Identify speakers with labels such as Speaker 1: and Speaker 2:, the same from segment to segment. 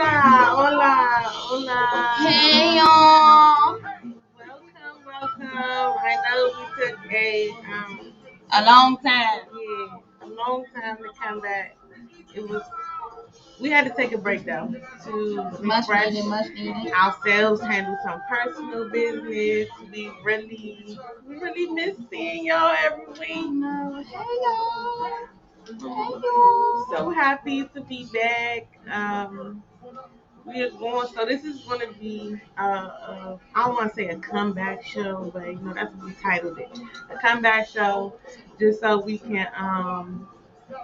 Speaker 1: hola,
Speaker 2: Hey
Speaker 1: hola.
Speaker 2: y'all!
Speaker 1: Welcome. I know we took
Speaker 2: A long time.
Speaker 1: a long time to come back. It was we had to take a break though to refresh
Speaker 2: Much needed.
Speaker 1: ourselves, handle some personal business. We really miss seeing y'all every week.
Speaker 2: No. Hey y'all! Hey y'all!
Speaker 1: So happy to be back. We are going. So this is going to be, I don't want to say a comeback show, but that's what we titled it, a comeback show, just so we can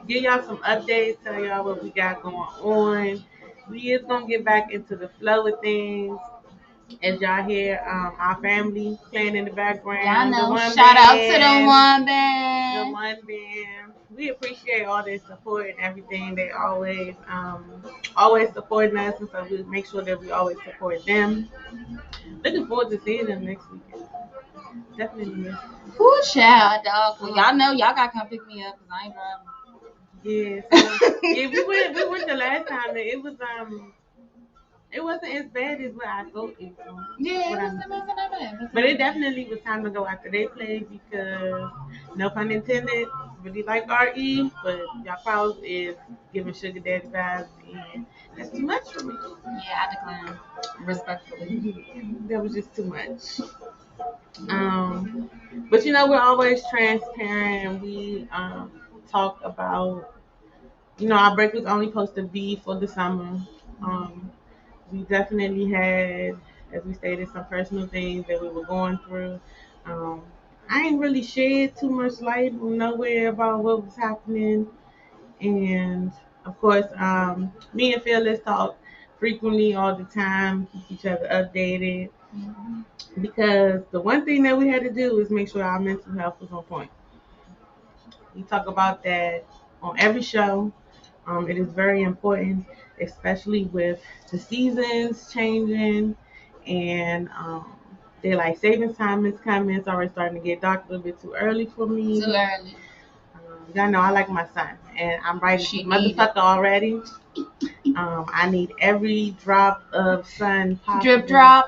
Speaker 1: give y'all some updates, tell y'all what we got going on. We is gonna get back into the flow of things. As y'all hear, our family playing in the
Speaker 2: Y'all
Speaker 1: background, the
Speaker 2: know.
Speaker 1: one
Speaker 2: Shout out to the
Speaker 1: band,
Speaker 2: one
Speaker 1: the
Speaker 2: band.
Speaker 1: one band. We appreciate all their support and everything. They always supporting us, and so we make sure that we always support them. Looking forward to seeing them next weekend. Definitely miss them.
Speaker 2: Who child, dog? Well, y'all know y'all gotta come pick me up because I ain't
Speaker 1: Yeah, so yeah, we went the last time and it wasn't as bad as what I thought it was.
Speaker 2: Yeah,
Speaker 1: What
Speaker 2: it
Speaker 1: I
Speaker 2: wasn't that bad.
Speaker 1: But it definitely was time to go after they played because, no pun intended, really like RE, but y'all Kraus is giving Sugar Daddy vibes, and that's too much for me.
Speaker 2: Yeah, I decline. Respectfully.
Speaker 1: Yeah, that was just too much. But we're always transparent, and we talk about, our break was only supposed to be for the summer. We definitely had, as we stated, some personal things that we were going through. Um, I ain't really shed too much light nowhere about what was happening. And of course, me and Phyllis talk frequently all the time, keep each other updated. Because the one thing that we had to do is make sure our mental health was on point. We talk about that on every show. It is very important, especially with the seasons changing and daylight savings time is coming. It's already starting to get dark a little bit too early for me.
Speaker 2: Too early.
Speaker 1: Y'all know I like my sun, and I'm right
Speaker 2: She
Speaker 1: motherfucker already. I need every drop of sun possible.
Speaker 2: Drip drop.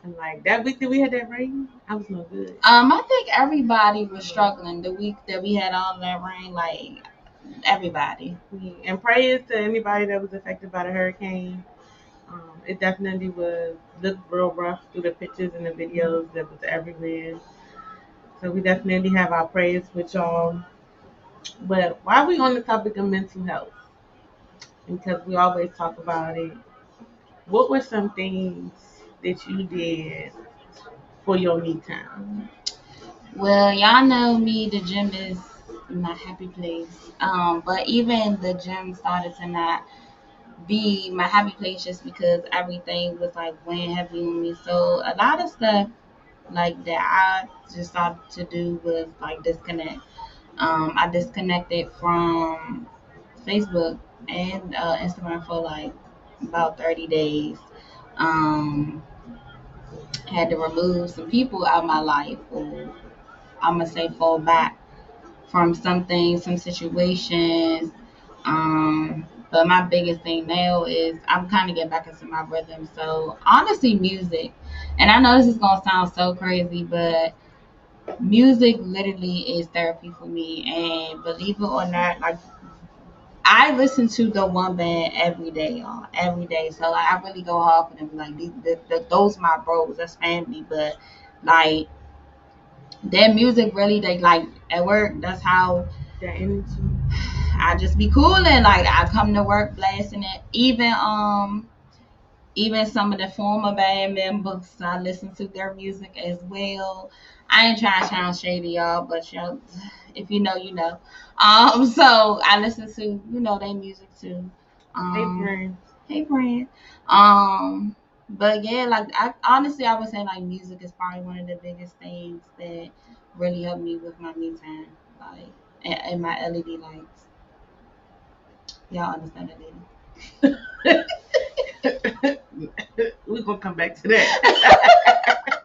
Speaker 1: And like that week that we had that rain, I was no good.
Speaker 2: I think everybody was struggling the week that we had all that rain. Like everybody.
Speaker 1: Yeah. And prayers to anybody that was affected by the hurricane. It definitely looked real rough through the pictures and the videos that was everywhere. So we definitely have our prayers with y'all. But while we on the topic of mental health, because we always talk about it, what were some things that you did for your me time?
Speaker 2: Well, y'all know me. The gym is my happy place. But even the gym started to not be my happy place just because everything was like weighing heavy on me. So a lot of stuff like that I just started to do was like disconnect. I disconnected from Facebook and Instagram for like about 30 days. Um, had to remove some people out of my life, or I'm gonna say fall back from some things, some situations. But my biggest thing now is I'm kind of getting back into my rhythm. So honestly, music, and I know this is gonna sound so crazy, but music literally is therapy for me. And believe it or not, like I listen to the one band every day, y'all, every day. So like I really go hard for them. Like those my bros, that's family. But like their music really, they like at work. That's how
Speaker 1: That energy.
Speaker 2: I just be coolin'. Like I come to work blasting it. Even some of the former band members, I listen to their music as well. I ain't trying to sound shady, y'all, but y'all, if you know, you know. So I listen to their music too.
Speaker 1: Hey,
Speaker 2: Um,
Speaker 1: friend.
Speaker 2: hey, friend. But yeah, like I honestly, I would say like music is probably one of the biggest things that really helped me with my me time, like and my LED lights. Y'all understand that,
Speaker 1: We're gonna come back to that.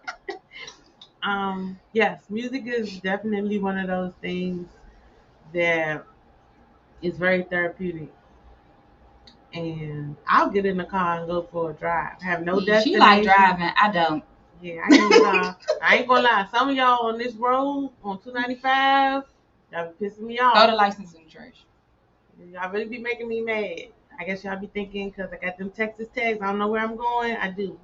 Speaker 1: Yes, music is definitely one of those things that is very therapeutic. and I'll get in the car and go for a drive. Have no
Speaker 2: She like
Speaker 1: destination.
Speaker 2: driving. I don't.
Speaker 1: Yeah, I get in the car. I ain't gonna lie. Some of y'all on this road on 295, y'all be pissing me
Speaker 2: Throw
Speaker 1: off.
Speaker 2: the license in the trash.
Speaker 1: Y'all really be making me mad. I guess y'all be thinking because I got them Texas tags, I don't know where I'm going. I do.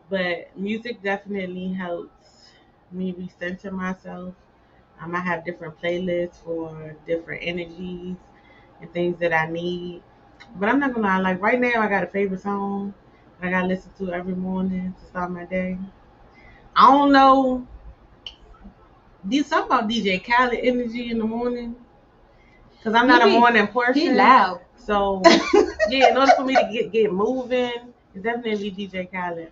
Speaker 1: But music definitely helps me recenter myself. I have different playlists for different energies and things that I need. But I'm not gonna lie, like right now I got a favorite song that I gotta listen to every morning to start my day. I don't know. These something about DJ Khaled energy in the morning. Cause I'm not a morning
Speaker 2: He
Speaker 1: person.
Speaker 2: loud.
Speaker 1: So yeah, in order for me to get moving, it's definitely DJ Khaled.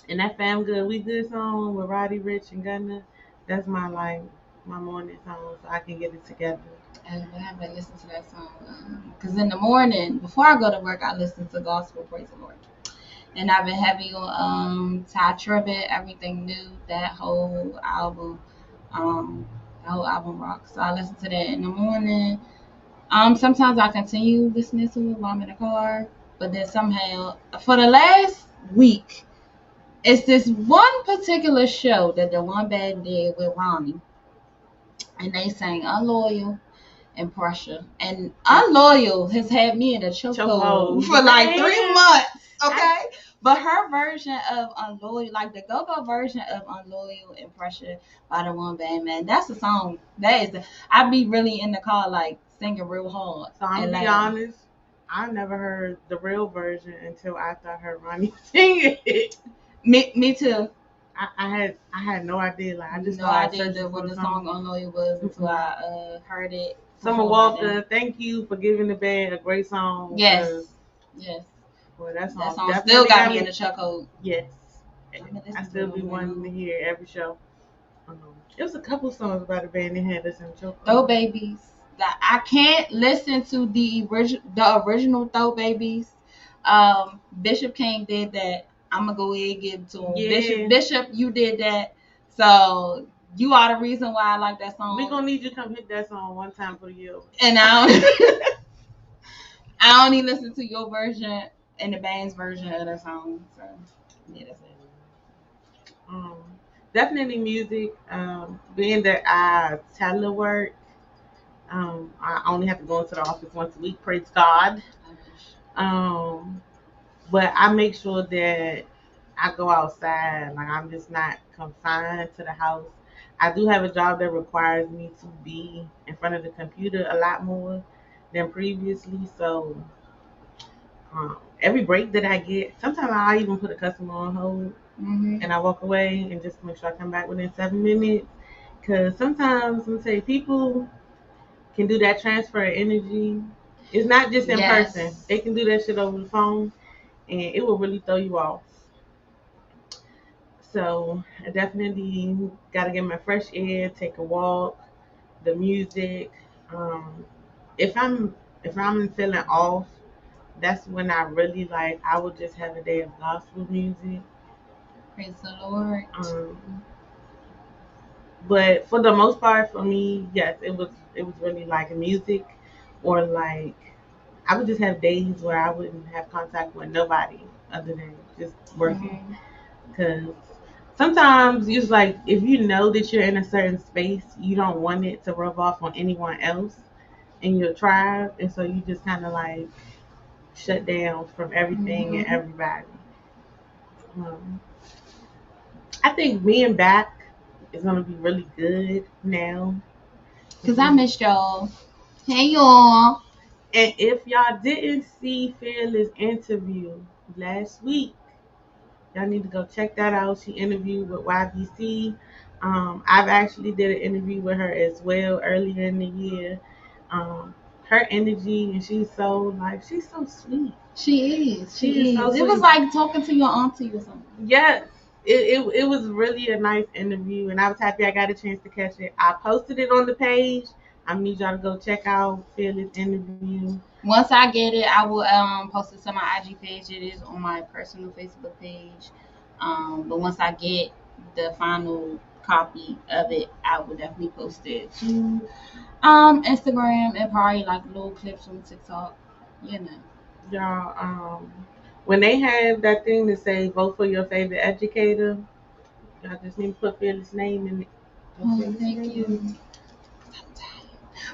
Speaker 1: And that Fam Good We Good song with Roddy Rich and Gunna, that's my like my morning song so I can get it together.
Speaker 2: I haven't listened to that song because in the morning before I go to work, I listen to gospel praise the Lord. And I've been heavy on Ty Tribbett, Everything New, um, that whole album rocks. So I listen to that in the morning. Sometimes I continue listening to it while I'm in the car, but then somehow for the last week, it's this one particular show that the one band did with Ronnie, and they sang "Unloyal" and "Pressure." And "Unloyal" has had me in a chokehold for like 3 months. Okay, but her version of "Unloyal," like the go-go version of "Unloyal" and "Pressure" by the one band, man, that's a song. I be really in the car like singing real hard.
Speaker 1: So I'm gonna be honest, I never heard the real version until after I heard Ronnie sing it.
Speaker 2: Me too.
Speaker 1: I had no idea. Like I just
Speaker 2: no idea what the song "Unloyal" was until I heard it.
Speaker 1: Summer Walker, thank you for giving the band a great song.
Speaker 2: Yes. Yes.
Speaker 1: Well, that song
Speaker 2: still got me in the chokehold.
Speaker 1: Yes. I still be wanting to hear every show. There was a couple songs about a band that had us in the chokehold.
Speaker 2: Throw Babies. I can't listen to the original Throw Babies. Bishop King did that. I'm gonna go ahead and give it to him.
Speaker 1: Yeah.
Speaker 2: Bishop, you did that. So you are the reason why I like that song.
Speaker 1: We gonna need you to come hit that song one time for the year.
Speaker 2: And I only listen to your version and the band's version of the song. So yeah, that's it.
Speaker 1: Definitely music. Being that I telework, I only have to go into the office once a week. Praise God. But I make sure that I go outside. Like I'm just not confined to the house. I do have a job that requires me to be in front of the computer a lot more than previously. So every break that I get, sometimes I even put a customer on hold and I walk away and just make sure I come back within 7 minutes. Because sometimes, let me say, people can do that transfer of energy. It's not just in person. They can do that shit over the phone and it will really throw you off. So I definitely got to get my fresh air, take a walk, the music. If I'm feeling off, that's when I really like. I would just have a day of gospel music.
Speaker 2: Praise the Lord.
Speaker 1: But for the most part, for me, yes, it was really like music, or like I would just have days where I wouldn't have contact with nobody other than just working. Because sometimes it's like if you know that you're in a certain space, you don't want it to rub off on anyone else in your tribe, and so you just kind of like shut down from everything and everybody. I think being back is gonna be really good now.
Speaker 2: Cause I missed y'all. Hey y'all.
Speaker 1: And if y'all didn't see Fearless interview last week, y'all need to go check that out. She interviewed with YBC. I've actually did an interview with her as well earlier in the year. Her energy, and she's so sweet.
Speaker 2: She is. She is.
Speaker 1: So
Speaker 2: it was like talking to your auntie or something.
Speaker 1: Yes. It was really a nice interview, and I was happy I got a chance to catch it. I posted it on the page. I need y'all to go check out Fearless interview.
Speaker 2: Once I get it, I will post it to my IG page. It is on my personal Facebook page. But once I get the final copy of it, I will definitely post it to Instagram and probably like little clips on TikTok. you know.
Speaker 1: Y'all, when they have that thing to say vote for your favorite educator, y'all just need to put Phyllis' name in it. Put
Speaker 2: Oh,
Speaker 1: Phyllis'
Speaker 2: thank
Speaker 1: name in it.
Speaker 2: you.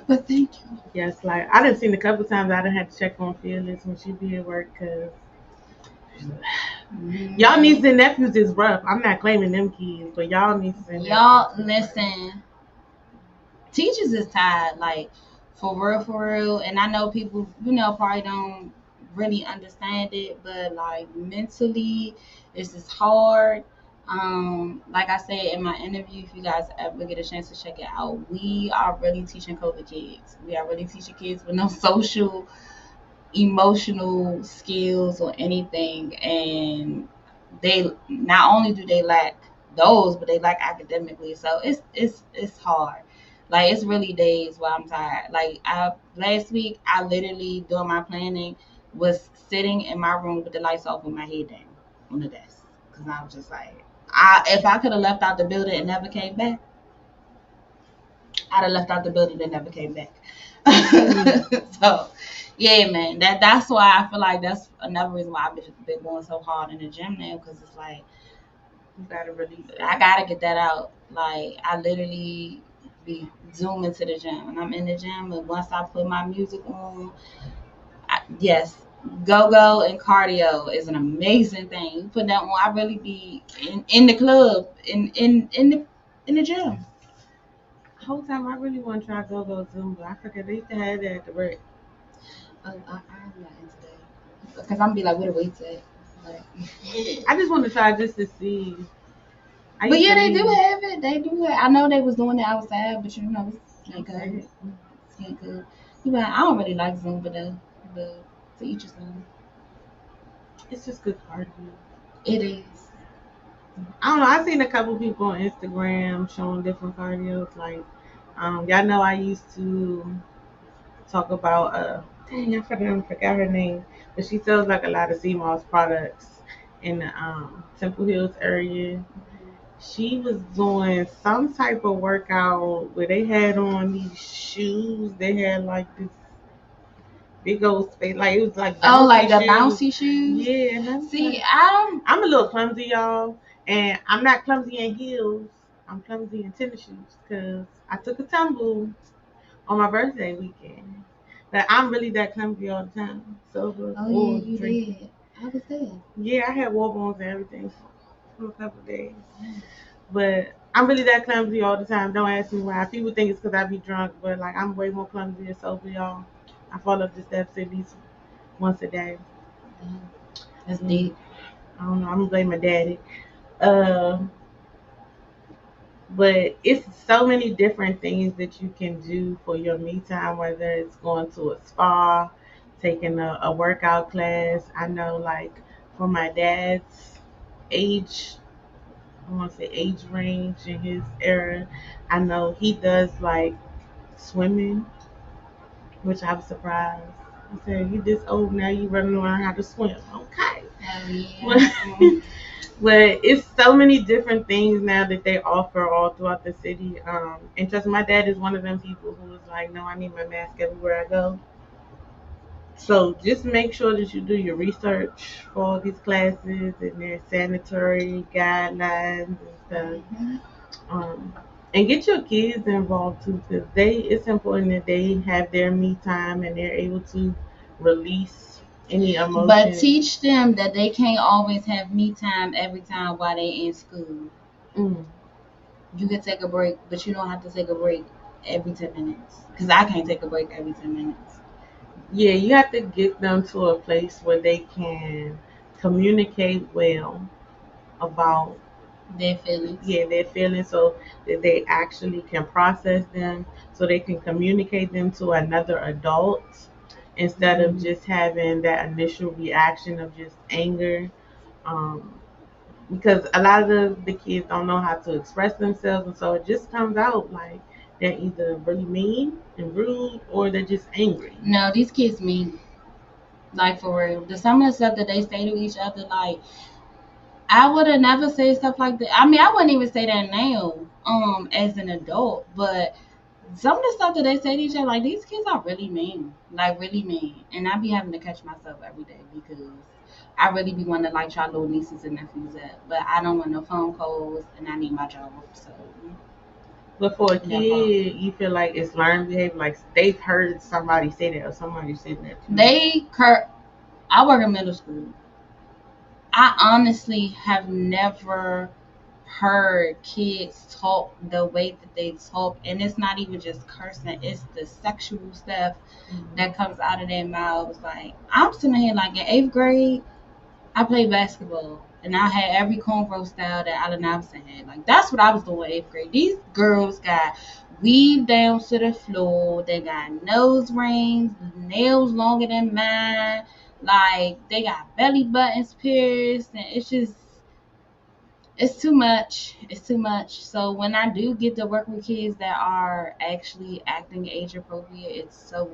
Speaker 2: But thank you.
Speaker 1: Yes, like I done seen a couple times I done had to check on Phyllis when she be at work because y'all nieces and nephews is rough. I'm not claiming them kids, but y'all nieces and nephews
Speaker 2: Y'all
Speaker 1: is rough.
Speaker 2: listen. Teachers is tired, like for real. And I know people, probably don't really understand it, but like mentally, this is hard. Like I said in my interview, if you guys ever get a chance to check it out, we are really teaching COVID kids. We are really teaching kids with no social, emotional skills or anything, and they not only do they lack those, but they lack academically. So it's hard. Like it's really days where I'm tired. Like I last week, I literally doing my planning was sitting in my room with the lights off with my head down on the desk because I was just like, if I could have left out the building and never came back, I'd have left out the building and never came back. So, yeah, man, that's why I feel like that's another reason why I've been going so hard in the gym now because it's like
Speaker 1: You gotta release it.
Speaker 2: I gotta get that out. Like I literally be zooming to the gym, and I'm in the gym, and once I put my music on, yes, go go and cardio is an amazing thing. You put that on, I really be in the club in the gym.
Speaker 1: The whole time I really want to try go-go Zumba. I forget they used to have that at the rec.
Speaker 2: I'm not into that because I'm be like, where the weights at? Like,
Speaker 1: I just want to try just to see. I
Speaker 2: but
Speaker 1: used
Speaker 2: yeah,
Speaker 1: to
Speaker 2: they do
Speaker 1: leave.
Speaker 2: have it. They do it. I know they was doing it outside, but it's ain't
Speaker 1: Okay.
Speaker 2: good. It ain't good. But I don't really like Zumba though. But to each his own.
Speaker 1: It's just good cardio.
Speaker 2: It is.
Speaker 1: I don't know. I've seen a couple people on Instagram showing different cardios. Like, y'all know I used to talk about dang, I forgot her name, but she sells like a lot of CMOS products in the Temple Hills area. She was doing some type of workout where they had on these shoes. They had like this big old space, like it was like
Speaker 2: Oh,
Speaker 1: bouncy
Speaker 2: like the
Speaker 1: shoes.
Speaker 2: bouncy shoes.
Speaker 1: Yeah, and I was
Speaker 2: See,
Speaker 1: like,
Speaker 2: I don't.
Speaker 1: I'm a little clumsy, y'all, and I'm not clumsy in heels. I'm clumsy in tennis shoes because I took a tumble on my birthday weekend. But I'm really that clumsy all the time. Sober
Speaker 2: Oh yeah,
Speaker 1: or
Speaker 2: you
Speaker 1: drinking.
Speaker 2: did. I was there.
Speaker 1: Yeah, I had war bones and everything for a couple of days. But I'm really that clumsy all the time. Don't ask me why. People think it's because I be drunk, but like I'm way more clumsy and sober, y'all. I fall up the steps at least once a day.
Speaker 2: Damn, that's
Speaker 1: Mm,
Speaker 2: deep.
Speaker 1: I don't know. I'm gonna blame my daddy. Uh, but it's so many different things that you can do for your me time, whether it's going to a spa, taking a workout class. I know, like, for my dad's age, I want to say age range in his era, I know he does like swimming, which I was surprised. I said, "You this old now, you running around how to swim?" Okay.
Speaker 2: Oh
Speaker 1: But,
Speaker 2: yeah.
Speaker 1: but it's so many different things now that they offer all throughout the city. And trust me, my dad is one of them people who was like, "No, I need my mask everywhere I go." So just make sure that you do your research for all these classes and their sanitary guidelines and stuff.
Speaker 2: Mm-hmm.
Speaker 1: Um, and get your kids involved too, because it's important that they have their me time and they're able to release any
Speaker 2: But
Speaker 1: emotion.
Speaker 2: teach them that they can't always have me time every time while they in school.
Speaker 1: Mm.
Speaker 2: You can take a break, but you don't have to take a break every 10 minutes. Cause I can't take a break every 10 minutes.
Speaker 1: Yeah, you have to get them to a place where they can communicate well about,
Speaker 2: Their feelings.
Speaker 1: yeah, their feelings, so that they actually can process them, so they can communicate them to another adult instead of
Speaker 2: Mm-hmm.
Speaker 1: just having that initial reaction of just anger. Um, because a lot of the kids don't know how to express themselves, and so it just comes out like they're either really mean and rude or they're just angry.
Speaker 2: No, these kids mean like for real. The some of the stuff that they say to each other, like I would have never said stuff like that. I mean, I wouldn't even say that now, as an adult, but some of the stuff that they say to each other, like these kids are really mean, like really mean, and I be having to catch myself every day because I really be wanting to like try little nieces and nephews up, but I don't want no phone calls, and I need my job, so
Speaker 1: But for a
Speaker 2: that part.
Speaker 1: kid, you feel like it's learned behavior. Like they've heard somebody say that or somebody said that to you.
Speaker 2: They cur. I work in middle school. I honestly have never heard kids talk the way that they talk, and it's not even just cursing; it's the sexual stuff that comes out of their mouths. Like I'm sitting here, like in eighth grade, I played basketball, and I had every cornrow style that Allen Iverson had. Like that's what I was doing in eighth grade. These girls got weave down to the floor. They got nose rings, nails longer than mine. Like they got belly buttons pierced, and it's too much. It's too much. So when I do get to work with kids that are actually acting age appropriate, it's so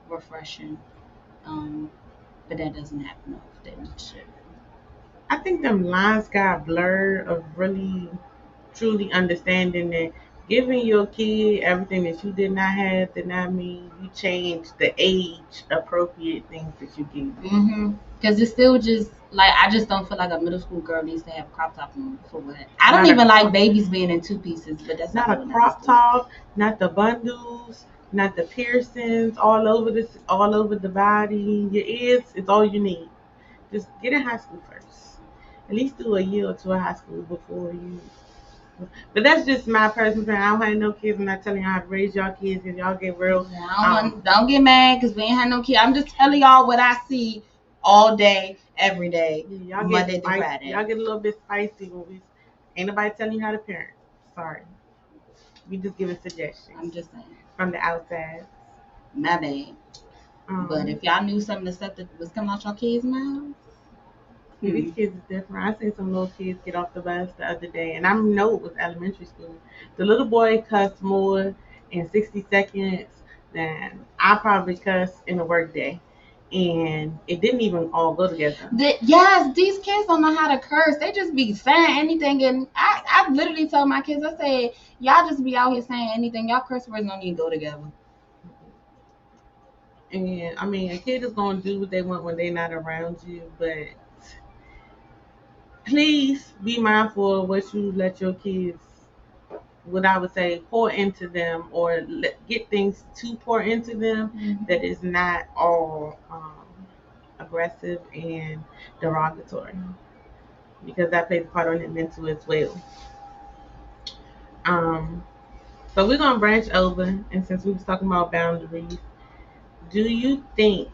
Speaker 2: refreshing. Um, but that doesn't happen often. It should.
Speaker 1: I think them lines got blurred of really truly understanding that giving your kid everything that you did not have did not mean you changed the age appropriate things that you gave them.
Speaker 2: Because it's still just like I just don't feel like a middle school girl needs to have a crop top on for what. I don't
Speaker 1: Not a
Speaker 2: even like
Speaker 1: crop,
Speaker 2: babies being in two pieces, but that's a
Speaker 1: not a
Speaker 2: whole nother
Speaker 1: crop
Speaker 2: story.
Speaker 1: top, not the bundles, not the piercings all over the body. Your ears is all you need. Just get in high school first. At least do a year or two of high school before you. But that's just my personal opinion. I don't have no kids. I'm not telling y'all how to raise y'all kids because y'all get real.
Speaker 2: Yeah, I don't
Speaker 1: Um,
Speaker 2: want, don't get mad because we ain't had no kid. I'm just telling y'all what I see all day, every day,
Speaker 1: y'all get
Speaker 2: Monday through
Speaker 1: spicy.
Speaker 2: Friday.
Speaker 1: Y'all get a little bit spicy when we. Ain't nobody telling you how to parent. Sorry, we just giving suggestions
Speaker 2: I'm just saying,
Speaker 1: from the outside.
Speaker 2: my bad. But
Speaker 1: Um,
Speaker 2: if y'all knew some of the stuff that was coming out your kids' mouths,
Speaker 1: Yeah,
Speaker 2: hmm.
Speaker 1: these kids is different. I seen some little kids get off the bus the other day, and I know it was elementary school. The little boy cussed more in 60 seconds than I probably cussed in a work day. And it didn't even all go together.
Speaker 2: Yes, these kids don't know how to curse. They just be saying anything, and I literally told my kids, I said, y'all just be out here saying anything. Y'all curse words don't even go together.
Speaker 1: And I mean, a kid is going to do what they want when they're not around you, but please be mindful of what you let your kids, what I would say, pour into them or get things to pour into them that is not all aggressive and derogatory because that plays a part on the mental as well. Um, so we're gonna branch over, and since we was talking about boundaries, do you think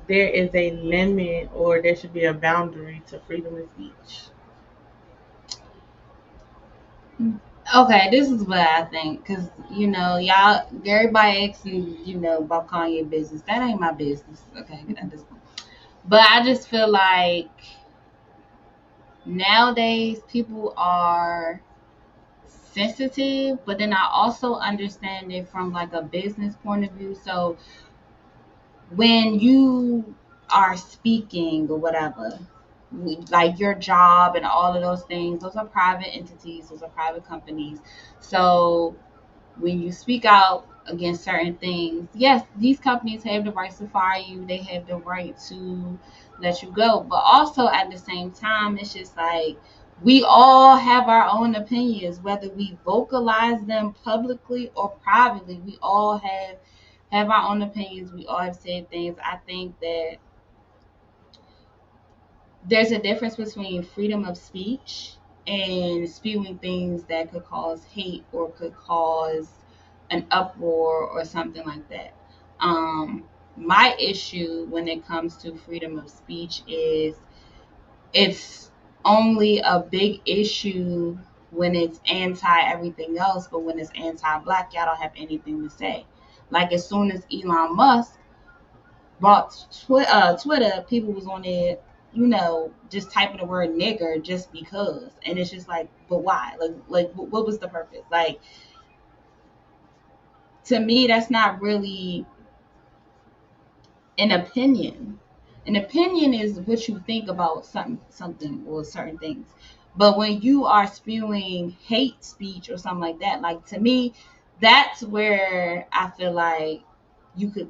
Speaker 1: there is a limit or there should be a boundary to freedom of speech?
Speaker 2: Okay, this is what I think, cause y'all, everybody asking, about Kanye business. That ain't my business. Okay, at this point, but I just feel like nowadays people are sensitive, but then I also understand it from like a business point of view. So when you are speaking or whatever, like your job and all of those things, those are private entities, those are private companies. So when you speak out against certain things, yes, these companies have the right to fire you, they have the right to let you go. But also at the same time, it's just like we all have our own opinions, whether we vocalize them publicly or privately. We all have our own opinions. We all have said things. I think that there's a difference between freedom of speech and spewing things that could cause hate or could cause an uproar or something like that. My issue when it comes to freedom of speech is it's only a big issue when it's anti everything else, but when it's anti black, y'all don't have anything to say. Like as soon as Elon Musk bought Twitter, people was on there, just typing the word nigger just because, and it's just like, but why? Like, what was the purpose? Like, to me, that's not really an opinion. An opinion is what you think about something or certain things. But when you are spewing hate speech or something like that, like to me, that's where I feel like you could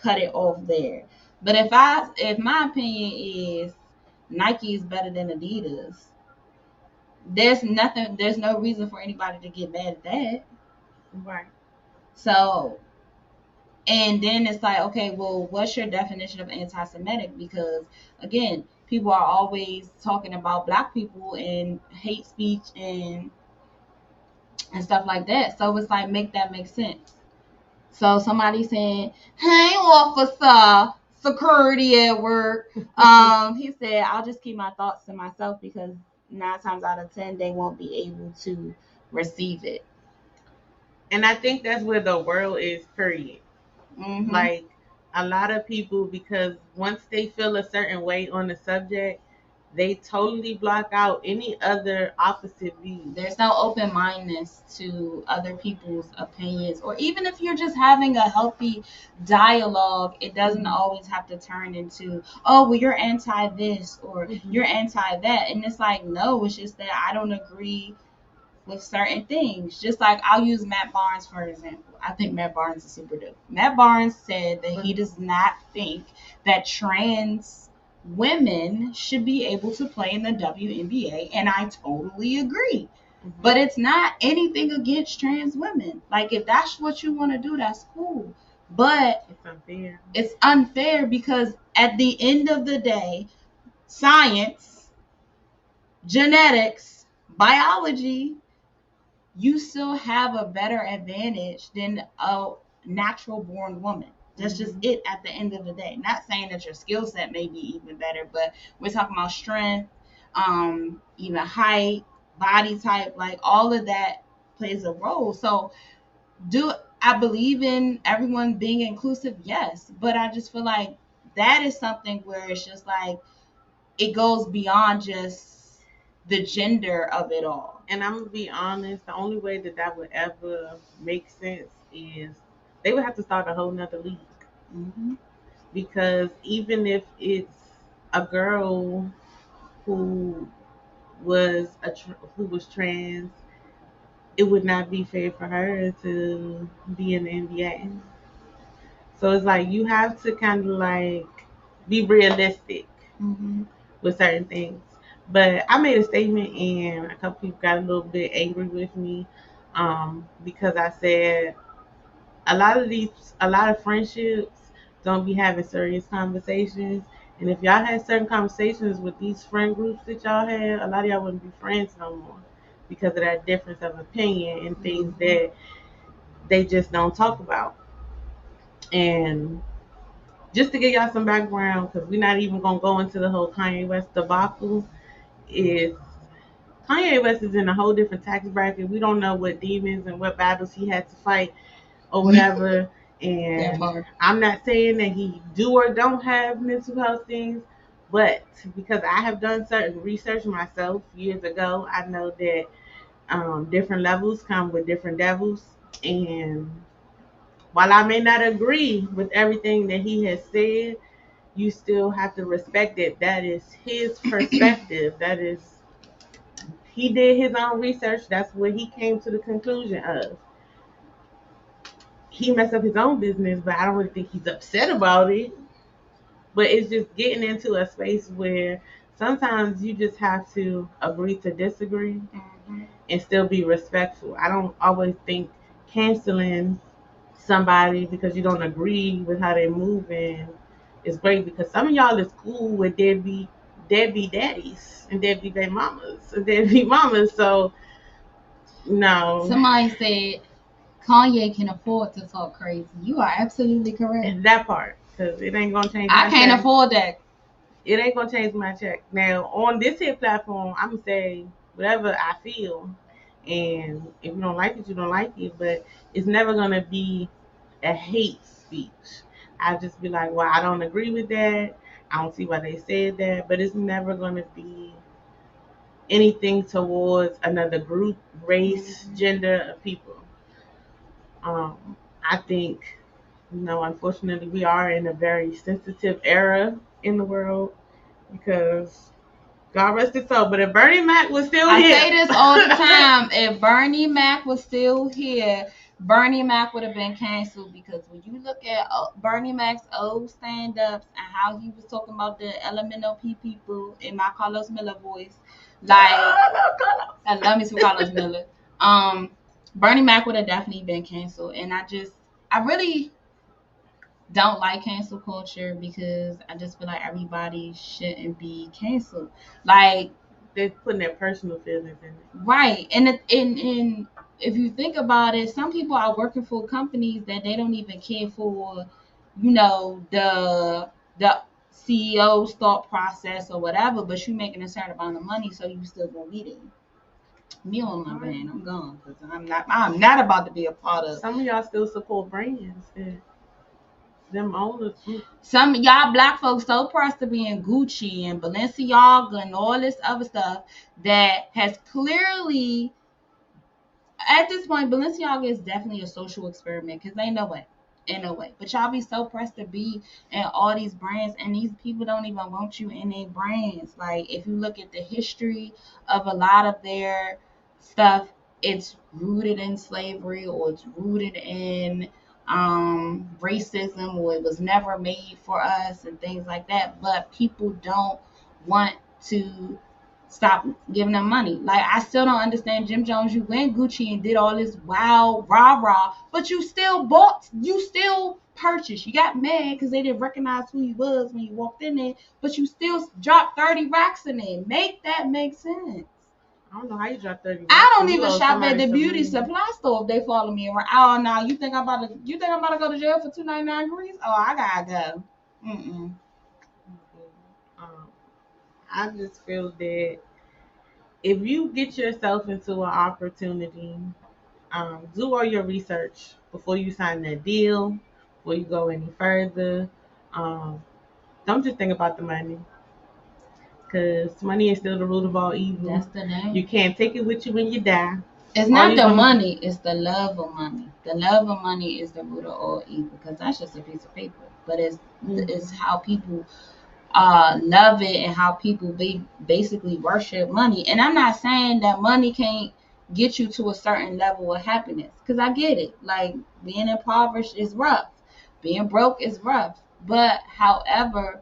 Speaker 2: cut it off there. But if my opinion is Nike is better than Adidas, there's no reason for anybody to get mad at that.
Speaker 1: Right.
Speaker 2: So, and then it's like, okay, well, what's your definition of anti-Semitic? Because again, people are always talking about black people and hate speech and stuff like that. So it's like, make that make sense. So somebody saying, "Hey, officer, security at work." He said, "I'll just keep my thoughts to myself because 9 times out of 10 they won't be able to receive it."
Speaker 1: And I think that's where the world is, period.
Speaker 2: Mm-hmm.
Speaker 1: Like a lot of people, because once they feel a certain way on the subject, they totally block out any other opposite views.
Speaker 2: There's no open mindedness to other people's opinions, or even if you're just having a healthy dialogue, it doesn't always have to turn into, oh, well, you're anti this or you're anti that. And it's like, no, it's just that I don't agree with certain things. Just like I'll use Matt Barnes for example. I think Matt Barnes is super dope. Matt Barnes said that he does not think that trans women should be able to play in the WNBA, and I totally agree. But it's not anything against trans women. Like if that's what you want to do, that's cool. But
Speaker 1: it's unfair.
Speaker 2: It's unfair because at the end of the day, science, genetics, biology, you still have a better advantage than a natural born woman. That's just it at the end of the day. Not saying that your skill set may be even better, but we're talking about strength, even height, body type, like all of that plays a role. So do I believe in everyone being inclusive? Yes. But I just feel like that is something where it's just like it goes beyond just the gender of it all.
Speaker 1: And I'm gonna be honest, the only way that that would ever make sense is they would have to start a whole nother league. Because even if it's a girl who who was trans, it would not be fair for her to be in the NBA. So it's like you have to kind of like be realistic with certain things. But I made a statement and a couple people got a little bit angry with me because I said a lot of friendships don't be having serious conversations. And if y'all had certain conversations with these friend groups that y'all had, a lot of y'all wouldn't be friends no more because of that difference of opinion and things that they just don't talk about. And just to give y'all some background, because we're not even gonna go into the whole Kanye West debacle, is Kanye West is in a whole different tax bracket. We don't know what demons and what battles he had to fight or whatever. And I'm not saying that he do or don't have mental health things, but because I have done certain research myself years ago, I know that different levels come with different devils. And while I may not agree with everything that he has said, you still have to respect it. That is his perspective. That is, he did his own research. That's what he came to the conclusion of. He messed up his own business, but I don't really think he's upset about it. But it's just getting into a space where sometimes you just have to agree to disagree and still be respectful. I don't always think canceling somebody because you don't agree with how they're moving is great, because some of y'all is cool with deadbeat daddies and deadbeat baby mamas and deadbeat mamas. So no.
Speaker 2: Somebody said Kanye can afford to talk crazy. You are absolutely correct.
Speaker 1: And that part, because it ain't gonna change.
Speaker 2: I can't afford that.
Speaker 1: It ain't gonna change my check. Now on this here platform, I'm gonna say whatever I feel, and if you don't like it, you don't like it. But it's never gonna be a hate speech. I'll just be like, well, I don't agree with that. I don't see why they said that. But it's never gonna be anything towards another group, race, gender of people. I think, unfortunately, we are in a very sensitive era in the world because God rest his soul. But if Bernie Mac was still here,
Speaker 2: I say this all the time. If Bernie Mac was still here, Bernie Mac would have been canceled because when you look at Bernie Mac's old stand-ups and how he was talking about the LMNOP people in my Carlos Miller voice, like I love me some Carlos Miller. Um, Bernie Mac would have definitely been canceled, and I really don't like cancel culture because I just feel like everybody shouldn't be canceled. Like
Speaker 1: They're putting their personal feelings in it.
Speaker 2: right, and if you think about it, some people are working for companies that they don't even care for, the CEO's thought process or whatever. But you making a certain amount of money, so you still gonna be there. Me on my band, I'm gone because I'm not about to be a part of.
Speaker 1: Some of y'all still support brands and them owners.
Speaker 2: Some of y'all black folks so pressed to be in Gucci and Balenciaga and all this other stuff that has clearly, at this point, Balenciaga is definitely a social experiment because ain't no way. But y'all be so pressed to be in all these brands, and these people don't even want you in their brands. Like if you look at the history of a lot of their stuff, it's rooted in slavery or it's rooted in racism, or it was never made for us and things like that. But people don't want to stop giving them money. Like I still don't understand Jim Jones. You went Gucci and did all this wow rah rah, but you still purchased. You got mad because they didn't recognize who he was when you walked in there, but you still dropped 30 racks in there. Make that make sense.
Speaker 1: I don't know how you drop 30.
Speaker 2: I don't even shop at the beauty supply store if they follow me around. Oh no, you think I'm about to go to jail for 299 grease? Oh, I gotta go. Mm-mm.
Speaker 1: Um, I just feel that if you get yourself into an opportunity, do all your research before you sign that deal, before you go any further. Um, don't just think about the money, because money is still the root of all evil.
Speaker 2: That's the name.
Speaker 1: You can't take it with you when you die.
Speaker 2: It's not the money, it's the love of money. The love of money is the root of all evil because that's just a piece of paper. But it's how people love it and how people basically worship money. And I'm not saying that money can't get you to a certain level of happiness because I get it. Like being impoverished is rough, being broke is rough. But however,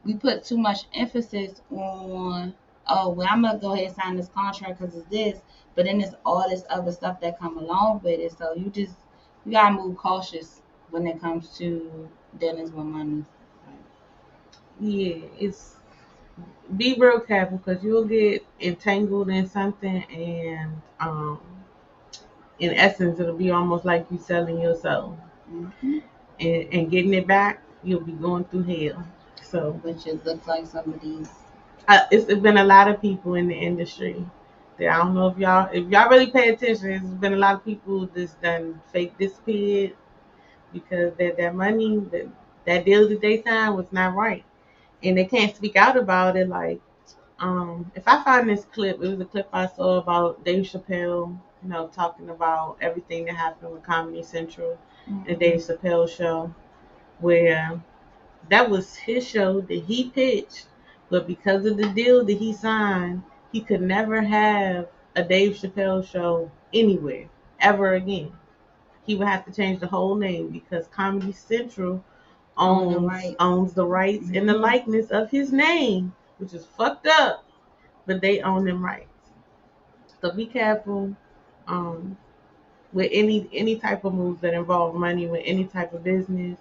Speaker 2: we put too much emphasis on, oh well, I'm gonna go ahead and sign this contract because it's this, but then there's all this other stuff that come along with it. So you gotta move cautious when it comes to dealings with money.
Speaker 1: Yeah, it's be real careful because you'll get entangled in something, and in essence, it'll be almost like you selling your soul,
Speaker 2: Mm-hmm.
Speaker 1: and getting it back, you'll be going through hell. So,
Speaker 2: Which it looks like some of these.
Speaker 1: it's been a lot of people in the industry. That I don't know if y'all really pay attention. There's been a lot of people that's done fake disappeared because that money, that deal that they signed was not right, and they can't speak out about it. Like, if I find this clip, it was a clip I saw about Dave Chappelle, talking about everything that happened with Comedy Central and Dave Chappelle show, where that was his show that he pitched, but because of the deal that he signed, he could never have a Dave Chappelle show anywhere ever again. He would have to change the whole name because Comedy Central owns the rights and the likeness of his name, which is fucked up, but they own them rights. So be careful, um, with any type of moves that involve money, with any type of business,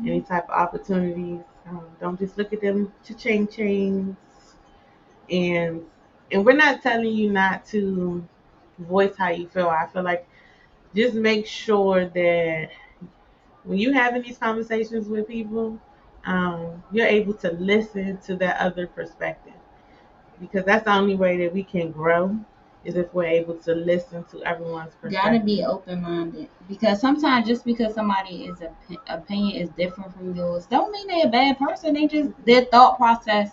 Speaker 1: any type of opportunities. Don't just look at them cha-ching chains. And we're not telling you not to voice how you feel. I feel like just make sure that when you having these conversations with people, you're able to listen to that other perspective, because that's the only way that we can grow is if we're able to listen to everyone's perspective.
Speaker 2: Gotta be open minded because sometimes just because somebody is opinion is different from yours, don't mean they're a bad person. Their thought process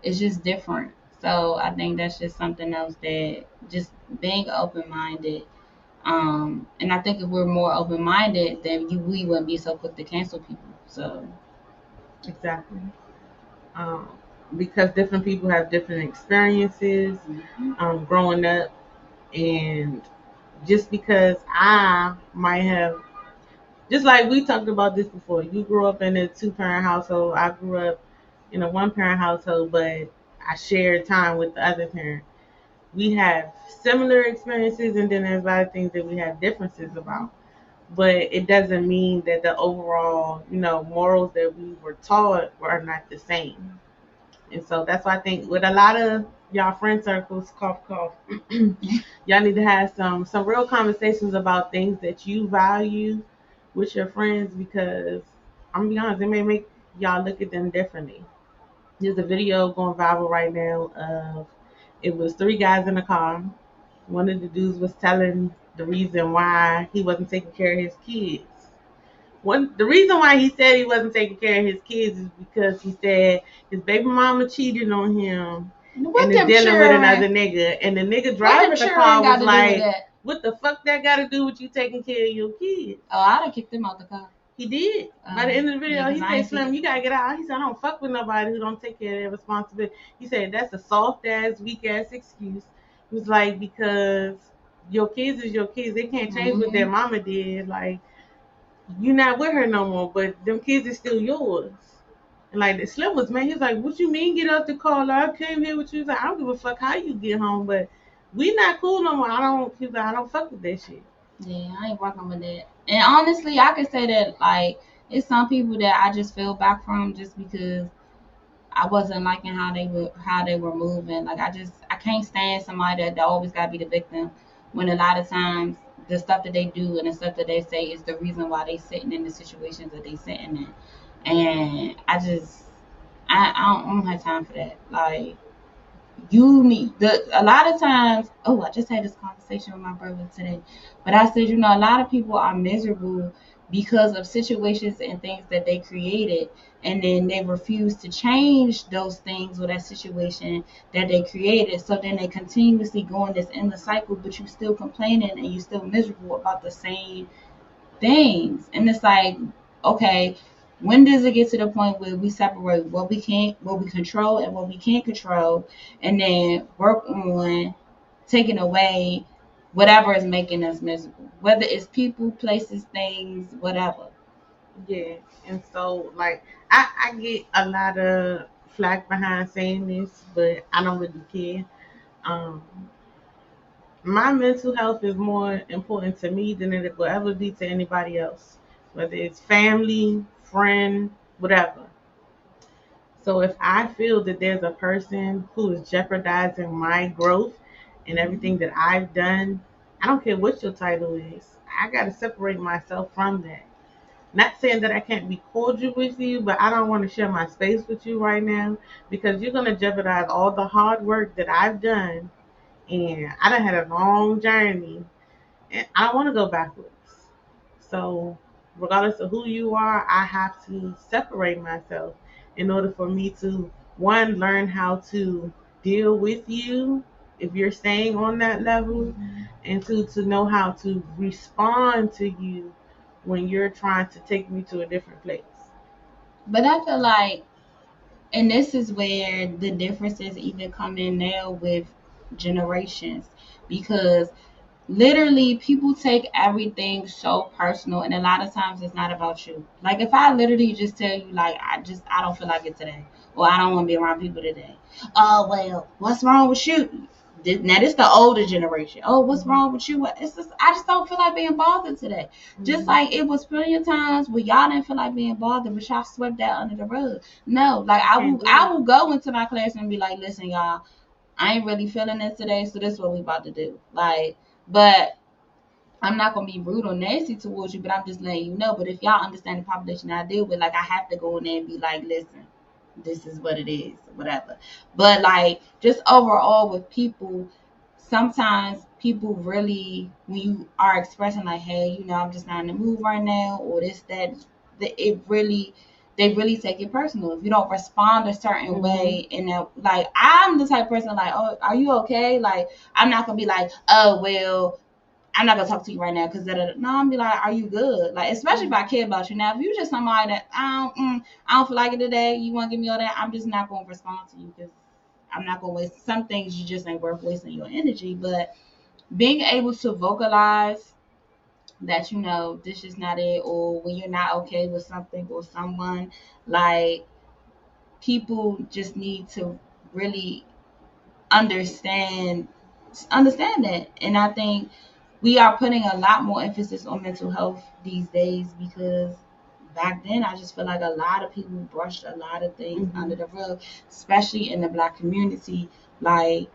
Speaker 2: is just different. So I think that's just something else that just being open minded. And I think if we're more open minded, then we wouldn't be so quick to cancel people. So
Speaker 1: Exactly. Um, because different people have different experiences, growing up, and just because I might have, just like we talked about this before, you grew up in a two-parent household, I grew up in a one-parent household, but I shared time with the other parent. We have similar experiences, and then there's a lot of things that we have differences about. But it doesn't mean that the overall, morals that we were taught are not the same. And so that's why I think with a lot of y'all friend circles, cough cough, y'all need to have some real conversations about things that you value with your friends, because I'm gonna be honest, it may make y'all look at them differently. There's a video going viral right now of, it was three guys in a car. One of the dudes was telling the reason why he wasn't taking care of his kids. The reason why he said he wasn't taking care of his kids is because he said his baby mama cheated on him
Speaker 2: What
Speaker 1: and is
Speaker 2: them
Speaker 1: dealing with
Speaker 2: children?
Speaker 1: another nigga. And the nigga
Speaker 2: What them
Speaker 1: driving the
Speaker 2: children
Speaker 1: car
Speaker 2: got
Speaker 1: was
Speaker 2: to do with
Speaker 1: like,
Speaker 2: that?
Speaker 1: "What the fuck that got to do with you taking care of your kids?"
Speaker 2: Oh, I'd have kicked them out the car.
Speaker 1: He did. By the end of the
Speaker 2: Yeah,
Speaker 1: video,
Speaker 2: 'cause
Speaker 1: he
Speaker 2: I
Speaker 1: said,
Speaker 2: ain't see
Speaker 1: "Slim,
Speaker 2: it.
Speaker 1: you gotta get out." He said, "I don't fuck with nobody who don't take care of their responsibility." He said, "That's a soft ass, weak ass excuse." He was like, "Because your kids is your kids. They can't change what their
Speaker 2: Mm-hmm.
Speaker 1: mama did. Like, you not with her no more, but them kids is still yours." And like the Slim was man, he was like, "What you mean get out the car? Like, I came here with you." He's like, "I don't give a fuck how you get home, but we not cool no more. I don't." He's like, "I don't fuck with that shit."
Speaker 2: Yeah, I ain't working with that. And honestly, I could say that like it's some people that I just feel back from just because I wasn't liking how they were moving. Like I can't stand somebody that always gotta be the victim when a lot of times the stuff that they do and the stuff that they say is the reason why they sitting in the situations that they sitting in. And I don't have time for that. Like you need a lot of times. Oh, I just had this conversation with my brother today, but I said, a lot of people are miserable because of situations and things that they created, and then they refuse to change those things or that situation that they created. So then they continuously go in this endless cycle, but you still complaining and you still miserable about the same things. And it's like, okay, when does it get to the point where we separate what we control and what we can't control, and then work on taking away whatever is making us miserable, whether it's people, places, things, whatever.
Speaker 1: Yeah, and so like I get a lot of flack behind saying this, but I don't really care. Um, my mental health is more important to me than it will ever be to anybody else, whether it's family, friend, whatever. So if I feel that there's a person who is jeopardizing my growth and everything that I've done, I don't care what your title is. I got to separate myself from that. Not saying that I can't be cordial with you, but I don't want to share my space with you right now because you're going to jeopardize all the hard work that I've done. And I done had a long journey and I don't want to go backwards. So, regardless of who you are, I have to separate myself in order for me to, one, learn how to deal with you if you're staying on that level, and two, to know how to respond to you when you're trying to take me to a different place.
Speaker 2: But I feel like, and this is where the differences even come in now with generations, because literally people take everything so personal, and a lot of times it's not about you. Like if I literally just tell you like I don't feel like it today, or I don't want to be around people today. Oh well, what's wrong with you? Now this the older generation. Oh, what's
Speaker 1: Mm-hmm.
Speaker 2: wrong with you? It's just I just don't feel like being bothered today. Just
Speaker 1: Mm-hmm.
Speaker 2: like it was plenty of times where y'all didn't feel like being bothered, but y'all swept that under the rug. No, like
Speaker 1: You
Speaker 2: I
Speaker 1: can't
Speaker 2: will
Speaker 1: do
Speaker 2: I
Speaker 1: it.
Speaker 2: will go into my class and be like, listen, y'all, I ain't really feeling it today, so this is what we about to do. Like, but I'm not gonna be rude or nasty towards you, but I'm just letting you know. But if y'all understand the population I deal with, like I have to go in there and be like, listen, this is what it is, whatever. But like just overall with people, sometimes people really when you are expressing like, hey, I'm just not in the mood right now, or this, that, it really they really take it personal. If you don't respond a certain
Speaker 1: Mm-hmm.
Speaker 2: way, and like I'm the type of person like, oh, are you okay? Like I'm not gonna be like, oh well, I'm not gonna talk to you right now because no, I'm gonna be like, are you good? Like, especially if I care about you. Now, if you're just somebody that I don't feel like it today, you want to give me all that, I'm just not gonna respond to you because I'm not gonna waste some things. You just ain't worth wasting your energy. But being able to vocalize that this is not it, or when you're not okay with something or someone, like people just need to really understand understand that. And I think we are putting a lot more emphasis on mental health these days, because back then I just feel like a lot of people brushed a lot of things under
Speaker 1: Hmm.
Speaker 2: the rug, especially in the Black community. Like,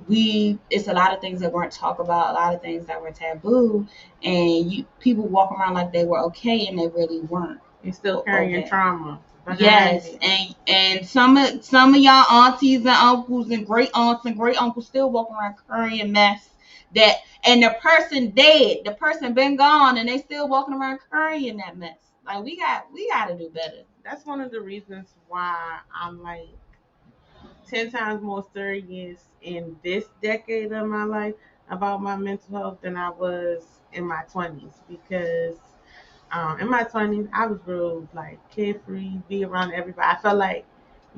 Speaker 2: we it's a lot of things that weren't talked about, a lot of things that were taboo, and you people walk around like they were okay, and they really weren't
Speaker 1: You're still carrying
Speaker 2: okay.
Speaker 1: trauma behind
Speaker 2: Yes,
Speaker 1: it.
Speaker 2: and some of y'all aunties and uncles and great aunts and great uncles still walking around carrying mess, that, and the person dead, the person been gone, and they still walking around carrying that mess. Like, we got to do better.
Speaker 1: That's one of the reasons why I'm like 10 times more serious in this decade of my life about my mental health than I was in my 20s, because in my 20s I was real like carefree, be around everybody. I felt like,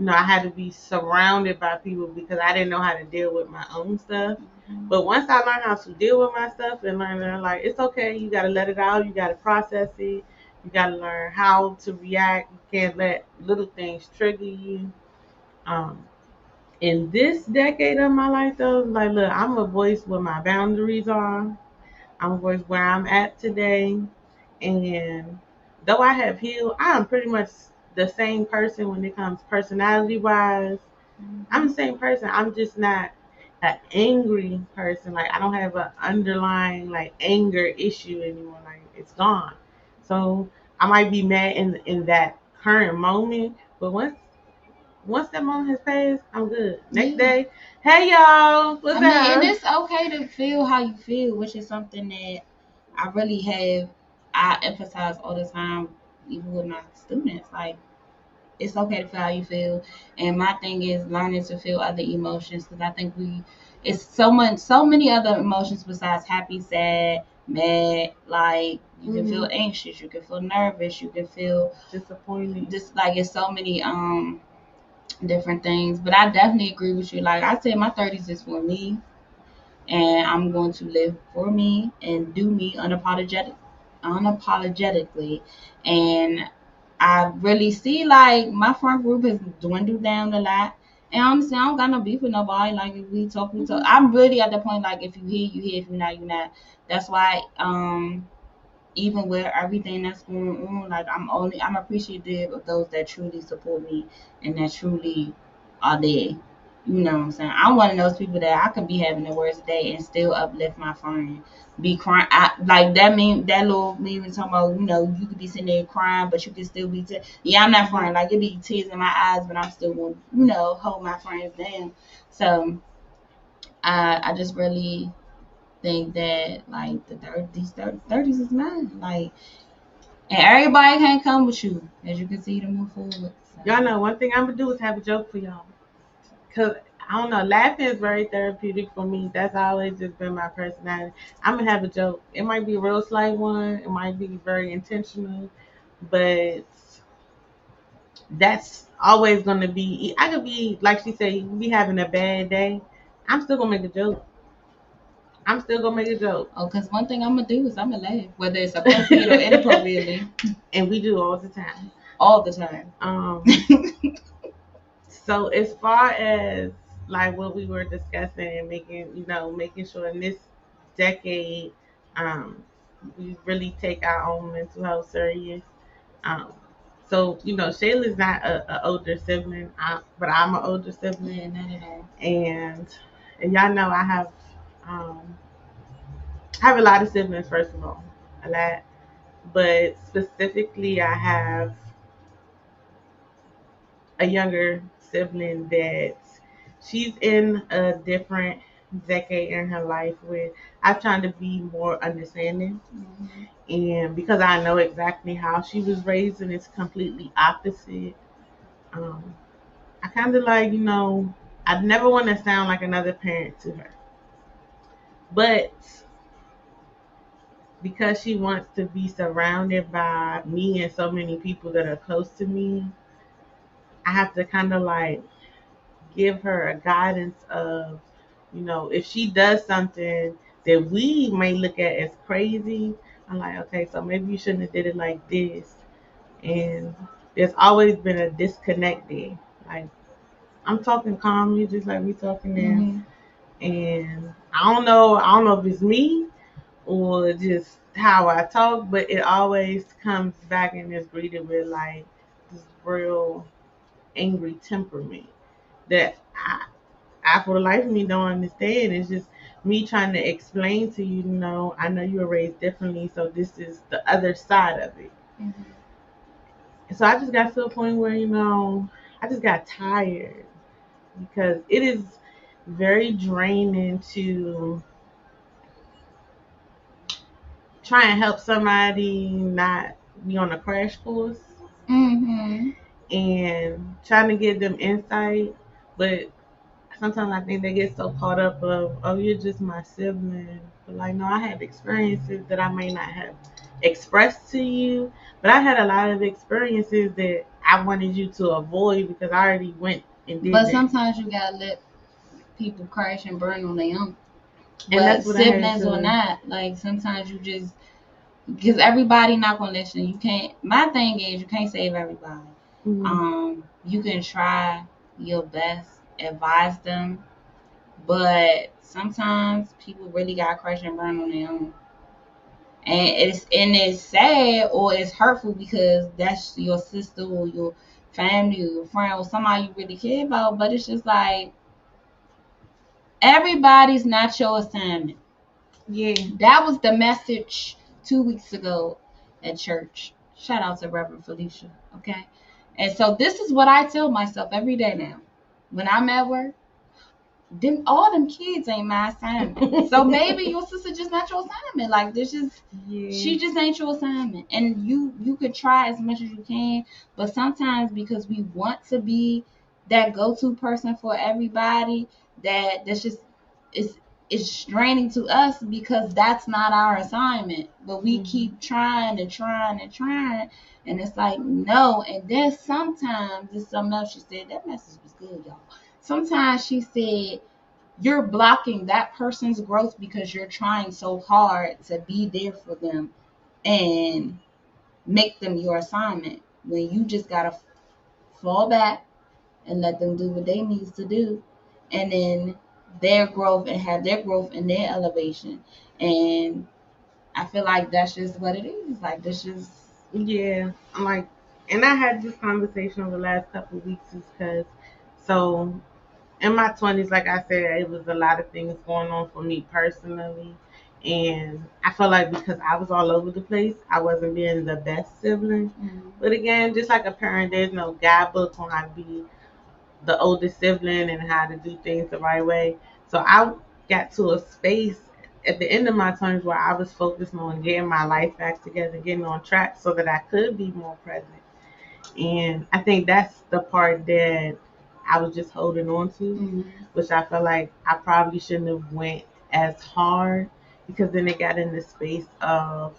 Speaker 1: I had to be surrounded by people because I didn't know how to deal with my own stuff.
Speaker 2: Mhm.
Speaker 1: But once I learned how to deal with my stuff and learn that, like, it's okay, you got to let it out, you got to process it, you got to learn how to react. You can't let little things trigger you. Um, in this decade of my life, though, like, look, I'm a voice where my boundaries are. I'm a voice where I'm at today. And though I have healed, I am pretty much the same person when it comes personality wise. I'm
Speaker 2: Mhm.
Speaker 1: the same person. I'm just not an angry person. Like, I don't have an underlying like anger issue anymore. Like, it's gone. So I might be mad in that current moment, but once that moment has passed, I'm good. Next
Speaker 2: Yeah.
Speaker 1: day, hey y'all,
Speaker 2: I
Speaker 1: what's
Speaker 2: mean, and
Speaker 1: up?
Speaker 2: it's okay to feel how you feel, which is something that I really have I emphasize all the time, even with my students. Like, it's okay to feel how you feel. And my thing is learning to feel other emotions, because I think it's so many other emotions besides happy, sad, mad. Like, you can feel
Speaker 1: Hmm.
Speaker 2: anxious, you can feel nervous, you can feel
Speaker 1: Disappointed.
Speaker 2: just like, it's so many different things. But I definitely agree with you. Like I said, my 30s is for me, and I'm going to live for me and do me unapologetically. And I really see, like, my friend group has dwindled down a lot. And honestly, I don't got no beef with nobody. Like, if we talk, we talk.
Speaker 1: Hmm.
Speaker 2: I'm really at the point, like, if you hear, you hear. If you're not, you're not. That's why even with everything that's going on, like, I'm appreciative of those that truly support me and that truly are there. You know what I'm saying? I'm one of those people that I could be having the worst day and still uplift my friend. Be crying, like that mean that little meme talking about, you could be sitting there crying, but you can still be. Yeah, I'm not
Speaker 1: Hmm.
Speaker 2: crying. Like, it be tears in my eyes, but I'm still going to, hold my friends down. So I just really think that, like, these 30s is mine. Like, and everybody can't come with you, as you can see, to move forward. So,
Speaker 1: Y'all know one thing I'm gonna do is have a joke for y'all. Cause I don't know, laughing is very therapeutic for me. That's always just been my personality. I'm gonna have a joke. It might be a real slight one. It might be very intentional, but that's always gonna be. I could be like she said, you can be having a bad day. I'm still gonna make a joke. I'm still gonna make a joke.
Speaker 2: oh, because one thing I'm gonna do is I'm gonna laugh, whether it's appropriate or inappropriately,
Speaker 1: And we do all the time.
Speaker 2: all the time.
Speaker 1: Um, so as far as like what we were discussing and making sure in this decade, um, we really take our own mental health serious. Um, so Shayla's not a older sibling, but I'm an older
Speaker 2: Yeah,
Speaker 1: sibling,
Speaker 2: not at all.
Speaker 1: and y'all know um, I have a lot of siblings. First of all, a lot, but specifically, I have a younger sibling that she's in a different decade in her life where I'm trying to be more understanding.
Speaker 2: Hmm.
Speaker 1: And because I know exactly how she was raised and it's completely opposite, um, I kind of like, I'd never want to sound like another parent to her. But because she wants to be surrounded by me and so many people that are close to me, I have to kind of like give her a guidance of if she does something that we may look at as crazy, I'm like, okay, so maybe you shouldn't have did it like this. And there's always been a disconnect there. Like, I'm talking calmly, just like we talking now.
Speaker 2: Mhm.
Speaker 1: And I don't know if it's me or just how I talk, but it always comes back and is greeted with like this real angry temperament that I for the life of me don't understand. It's just me trying to explain to you, I know you were raised differently, so this is the other side of it.
Speaker 2: Mhm.
Speaker 1: So I just got to a point where, I just got tired because it is very draining to try and help somebody not be on a crash course
Speaker 2: Mhm.
Speaker 1: and trying to give them insight. But sometimes I think they get so caught up of, oh, you're just my sibling. But like, no, I had experiences that I may not have expressed to you, but I had a lot of experiences that I wanted you to avoid because I already went and did
Speaker 2: But
Speaker 1: them.
Speaker 2: sometimes you gotta let people crash and burn on their own.
Speaker 1: And
Speaker 2: But
Speaker 1: that's what I had
Speaker 2: siblings or
Speaker 1: to.
Speaker 2: not, like sometimes you just because everybody not gonna listen. You can't. My thing is you can't save everybody.
Speaker 1: Mm,
Speaker 2: You can try your best, advise them, but sometimes people really got crash and burn on their own. And it's sad or it's hurtful because that's your sister or your family or your friend or somebody you really care about. But it's just like everybody's not your assignment.
Speaker 1: yeah.
Speaker 2: That was the message 2 weeks ago at church. Shout out to Reverend Felicia. Okay. And so this is what I tell myself every day now. When I'm at work, them all them kids ain't my assignment. So maybe your sister just not your assignment. Like this is
Speaker 1: Yeah.
Speaker 2: she just ain't your assignment. And you could try as much as you can, but sometimes because we want to be that go-to person for everybody, that's just it's draining to us because that's not our assignment. But we
Speaker 1: Mhm.
Speaker 2: keep trying and trying and trying, and it's like no. And then sometimes there's something else she said. That message was good, y'all. Sometimes she said you're blocking that person's growth because you're trying so hard to be there for them and make them your assignment when you just gotta fall back and let them do what they needs to do, and then their growth and have their growth and their elevation. And I feel like that's just what it is. Like this is
Speaker 1: Yeah. I'm like, and I had this conversation over the last couple of weeks is because, so in my 20s, like I said, it was a lot of things going on for me personally. And I felt like because I was all over the place, I wasn't being the best sibling.
Speaker 2: mm,
Speaker 1: But again, just like a parent, there's no guidebook on how to be the oldest sibling and how to do things the right way. So I got to a space at the end of my 20s where I was focused on getting my life back together, getting on track so that I could be more present. And I think that's the part that I was just holding on to,
Speaker 2: mm,
Speaker 1: which I feel like I probably shouldn't have went as hard because then it got in the space of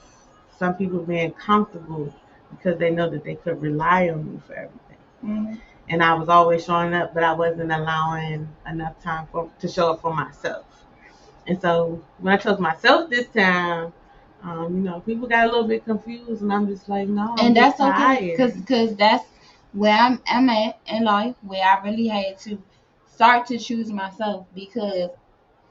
Speaker 1: some people being comfortable because they know that they could rely on me for everything.
Speaker 2: mm.
Speaker 1: And I was always showing up, but I wasn't allowing enough time to show up for myself. And so when I chose myself this time, people got a little bit confused, and I'm just like, no, I'm
Speaker 2: And
Speaker 1: just
Speaker 2: that's okay, cause
Speaker 1: tired.
Speaker 2: cause that's where I'm at in life, where I really had to start to choose myself because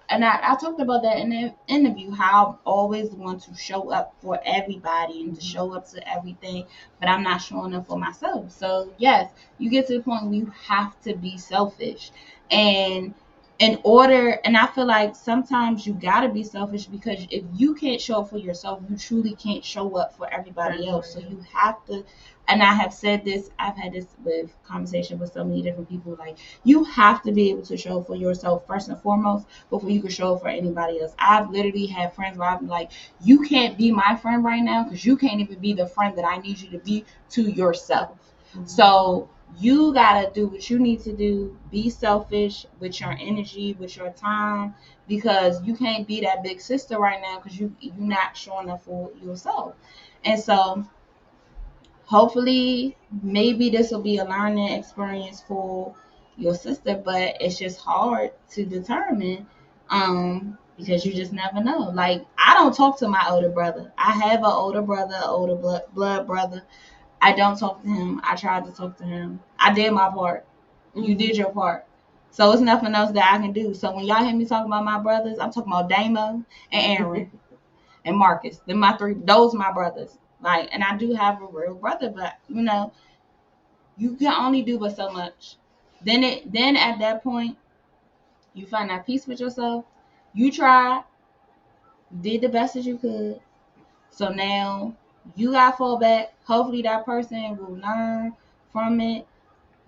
Speaker 2: and I talked about that in the interview how I always want to show up for everybody and to
Speaker 1: Mhm.
Speaker 2: show up to everything, but I'm not showing up for myself. So yes, you get to the point where you have to be selfish, and in order, and I feel like sometimes you gotta be selfish because if you can't show up for yourself, you truly can't show up for
Speaker 1: For
Speaker 2: everybody else. So
Speaker 1: everybody
Speaker 2: you
Speaker 1: else.
Speaker 2: have to, and I have said this, I've had this with conversation with so many different people, like you have to be able to show up for yourself first and foremost before you can show up for anybody else. I've literally had friends where I'm like, you can't be my friend right now because you can't even be the friend that I need you to be to yourself.
Speaker 1: Mhm.
Speaker 2: So you gotta do what you need to do. Be selfish with your energy, with your time, because you can't be that big sister right now because you're not showing up for yourself. And so hopefully maybe this will be a learning experience for your sister, but it's just hard to determine Because you just never know. Like, I don't talk to my older brother. I have an older brother, older blood brother. I don't talk to him. I tried to talk to him. I did my part. You
Speaker 1: Mm-hmm.
Speaker 2: did your part. So it's nothing else that I can do. So when y'all hear me talking about my brothers, I'm talking about Damo and Aaron and Marcus. Then my three, those my brothers. Like, and I do have a real brother, but you can only do but so much. Then at that point, you find that peace with yourself. You tried, did the best as you could. So now you got fall back. Hopefully that person will learn from it.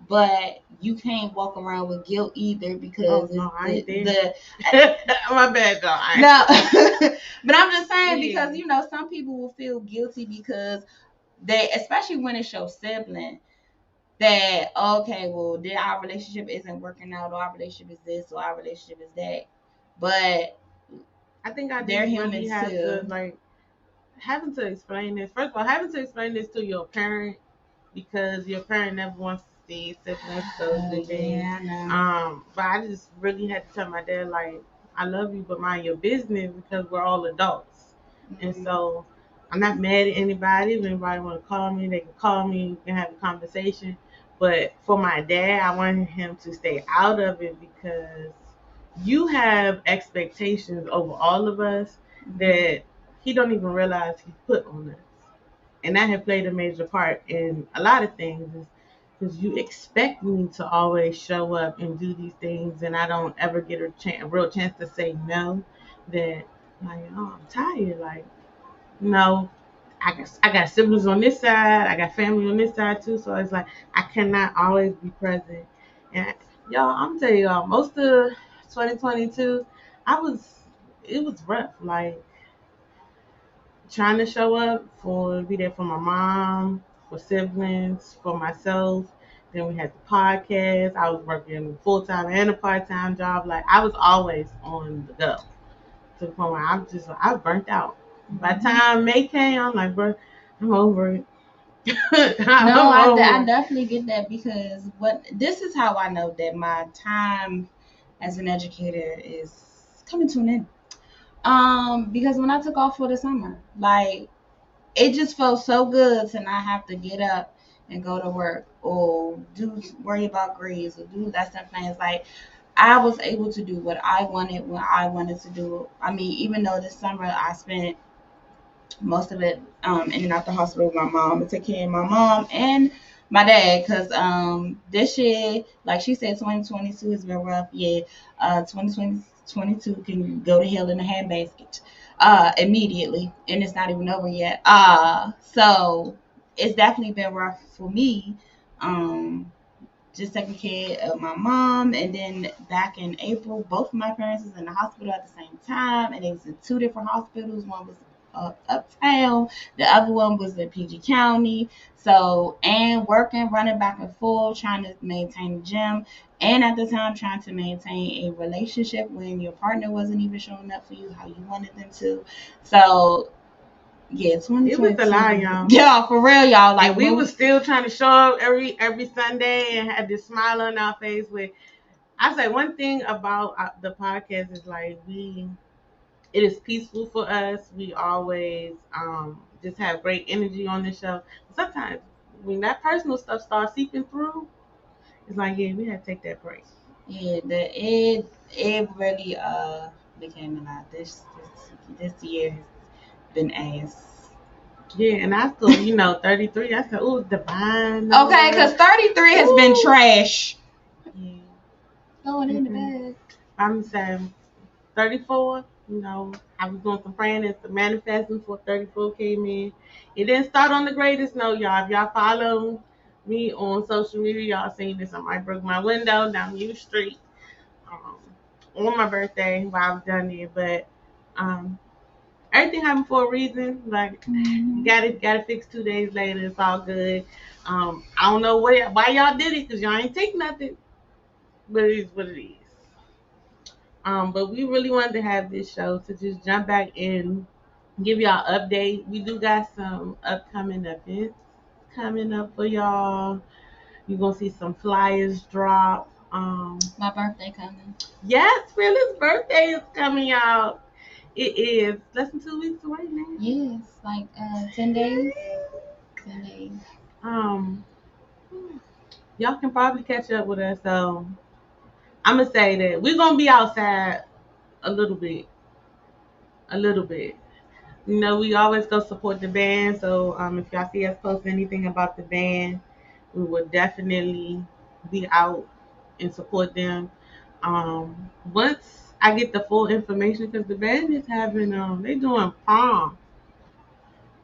Speaker 2: But you can't walk around with guilt either
Speaker 1: Oh
Speaker 2: because it's
Speaker 1: no, I ain't there.
Speaker 2: the
Speaker 1: My bad, though.
Speaker 2: no. But I'm just saying
Speaker 1: Yeah.
Speaker 2: because some people will feel guilty because they, especially when it's your sibling, that okay, well, then our relationship isn't working out, or our relationship is this, or our relationship is that. But
Speaker 1: I think I
Speaker 2: they're
Speaker 1: just really
Speaker 2: humans
Speaker 1: have to
Speaker 2: too.
Speaker 1: like having to explain this. First of all, having to explain this to your parent because your parent never wants to see siblings go
Speaker 2: Oh
Speaker 1: through things.
Speaker 2: yeah, I know.
Speaker 1: But I just really had to tell my dad like, I love you, but mind your business because we're all adults, and
Speaker 2: Mm-hmm.
Speaker 1: so I'm not mad at anybody. If anybody want to call me, they can call me. We can have a conversation. But for my dad, I wanted him to stay out of it because you have expectations over all of us
Speaker 2: Mm-hmm.
Speaker 1: that he don't even realize he put on us, and that had played a major part in a lot of things. Is because you expect me to always show up and do these things, and I don't ever get a real chance to say no. That like, oh, I'm tired. Like, no, I got siblings on this side, I got family on this side too. So it's like I cannot always be present. And y'all, I'm telling y'all, most of 2022, I was it was rough. Like trying to show up for be there for my mom, for siblings, for myself. Then we had the podcast. I was working full time and a part time job. Like I was always on the go to the point where I was burnt out. By the
Speaker 2: Mm-hmm.
Speaker 1: time May came, I'm like, bro, I'm over it.
Speaker 2: No,
Speaker 1: I'm
Speaker 2: I
Speaker 1: over it.
Speaker 2: definitely get that because what this is how I know that my time as an educator is coming to an end. Because when I took off for the summer, like it just felt so good to not have to get up and go to work or do worry about grades or do lesson plans. Like I was able to do what I wanted when I wanted to do it. I mean, even though this summer I spent most of it in and out the hospital with my mom to take care of my mom and my dad because this year, like she said, 2022 has been rough. Yeah, 2022 can go to hell in a handbasket immediately, and it's not even over yet. So it's definitely been rough for me. Just taking care of my mom, and then back in April, both of my parents was in the hospital at the same time, and it was in two different hospitals. One was uptown, the other one was in PG County. So, and working, running back and forth, trying to maintain the gym, and at the time trying to maintain a relationship when your partner wasn't even showing up for you how you wanted them to. So, yeah,
Speaker 1: It was a lie,
Speaker 2: 2022.
Speaker 1: y'all.
Speaker 2: Yeah, for real, y'all.
Speaker 1: And
Speaker 2: Like
Speaker 1: we
Speaker 2: when
Speaker 1: was
Speaker 2: we,
Speaker 1: still trying to show up every Sunday and had this smile on our face. With I say one thing about the podcast is like it is peaceful for us. We always just have great energy on the show. Sometimes when that personal stuff starts seeping through, it's like, yeah, we have to take that break.
Speaker 2: yeah, it really became a lot. This year has been ass.
Speaker 1: Yeah, and I still, 33. I said, ooh, divine
Speaker 2: Okay,
Speaker 1: number.
Speaker 2: because 33 has been
Speaker 1: Ooh.
Speaker 2: trash.
Speaker 1: Yeah.
Speaker 2: Throwing in the
Speaker 1: Mm-mm.
Speaker 2: bag.
Speaker 1: I'm saying 34. I was doing some praying and some manifesting before 34 came in. It didn't start on the greatest note, y'all. If y'all follow me on social media, y'all seen this. I might broke my window down U Street um, on my birthday while I was done there. But um, everything happened for a reason. Like
Speaker 2: Mm-hmm.
Speaker 1: got it fixed 2 days later. It's all good. I don't know why y'all did it because y'all ain't take nothing, but it is what it is. But we really wanted to have this show to just jump back in, give y'all update. We do got some upcoming events coming up for y'all. You're gonna see some flyers drop.
Speaker 2: My birthday coming.
Speaker 1: Yes, Phyllis' birthday is coming out. It is less than 2 weeks away now.
Speaker 2: Yes, like 10 days. 10 days.
Speaker 1: Um, y'all can probably catch up with us. So I'm gonna say that we're gonna be outside a little bit, a little bit. You know, we always go support the band. So if y'all see us post anything about the band, we will definitely be out and support them. Once I get the full information, because the band is having they doing prom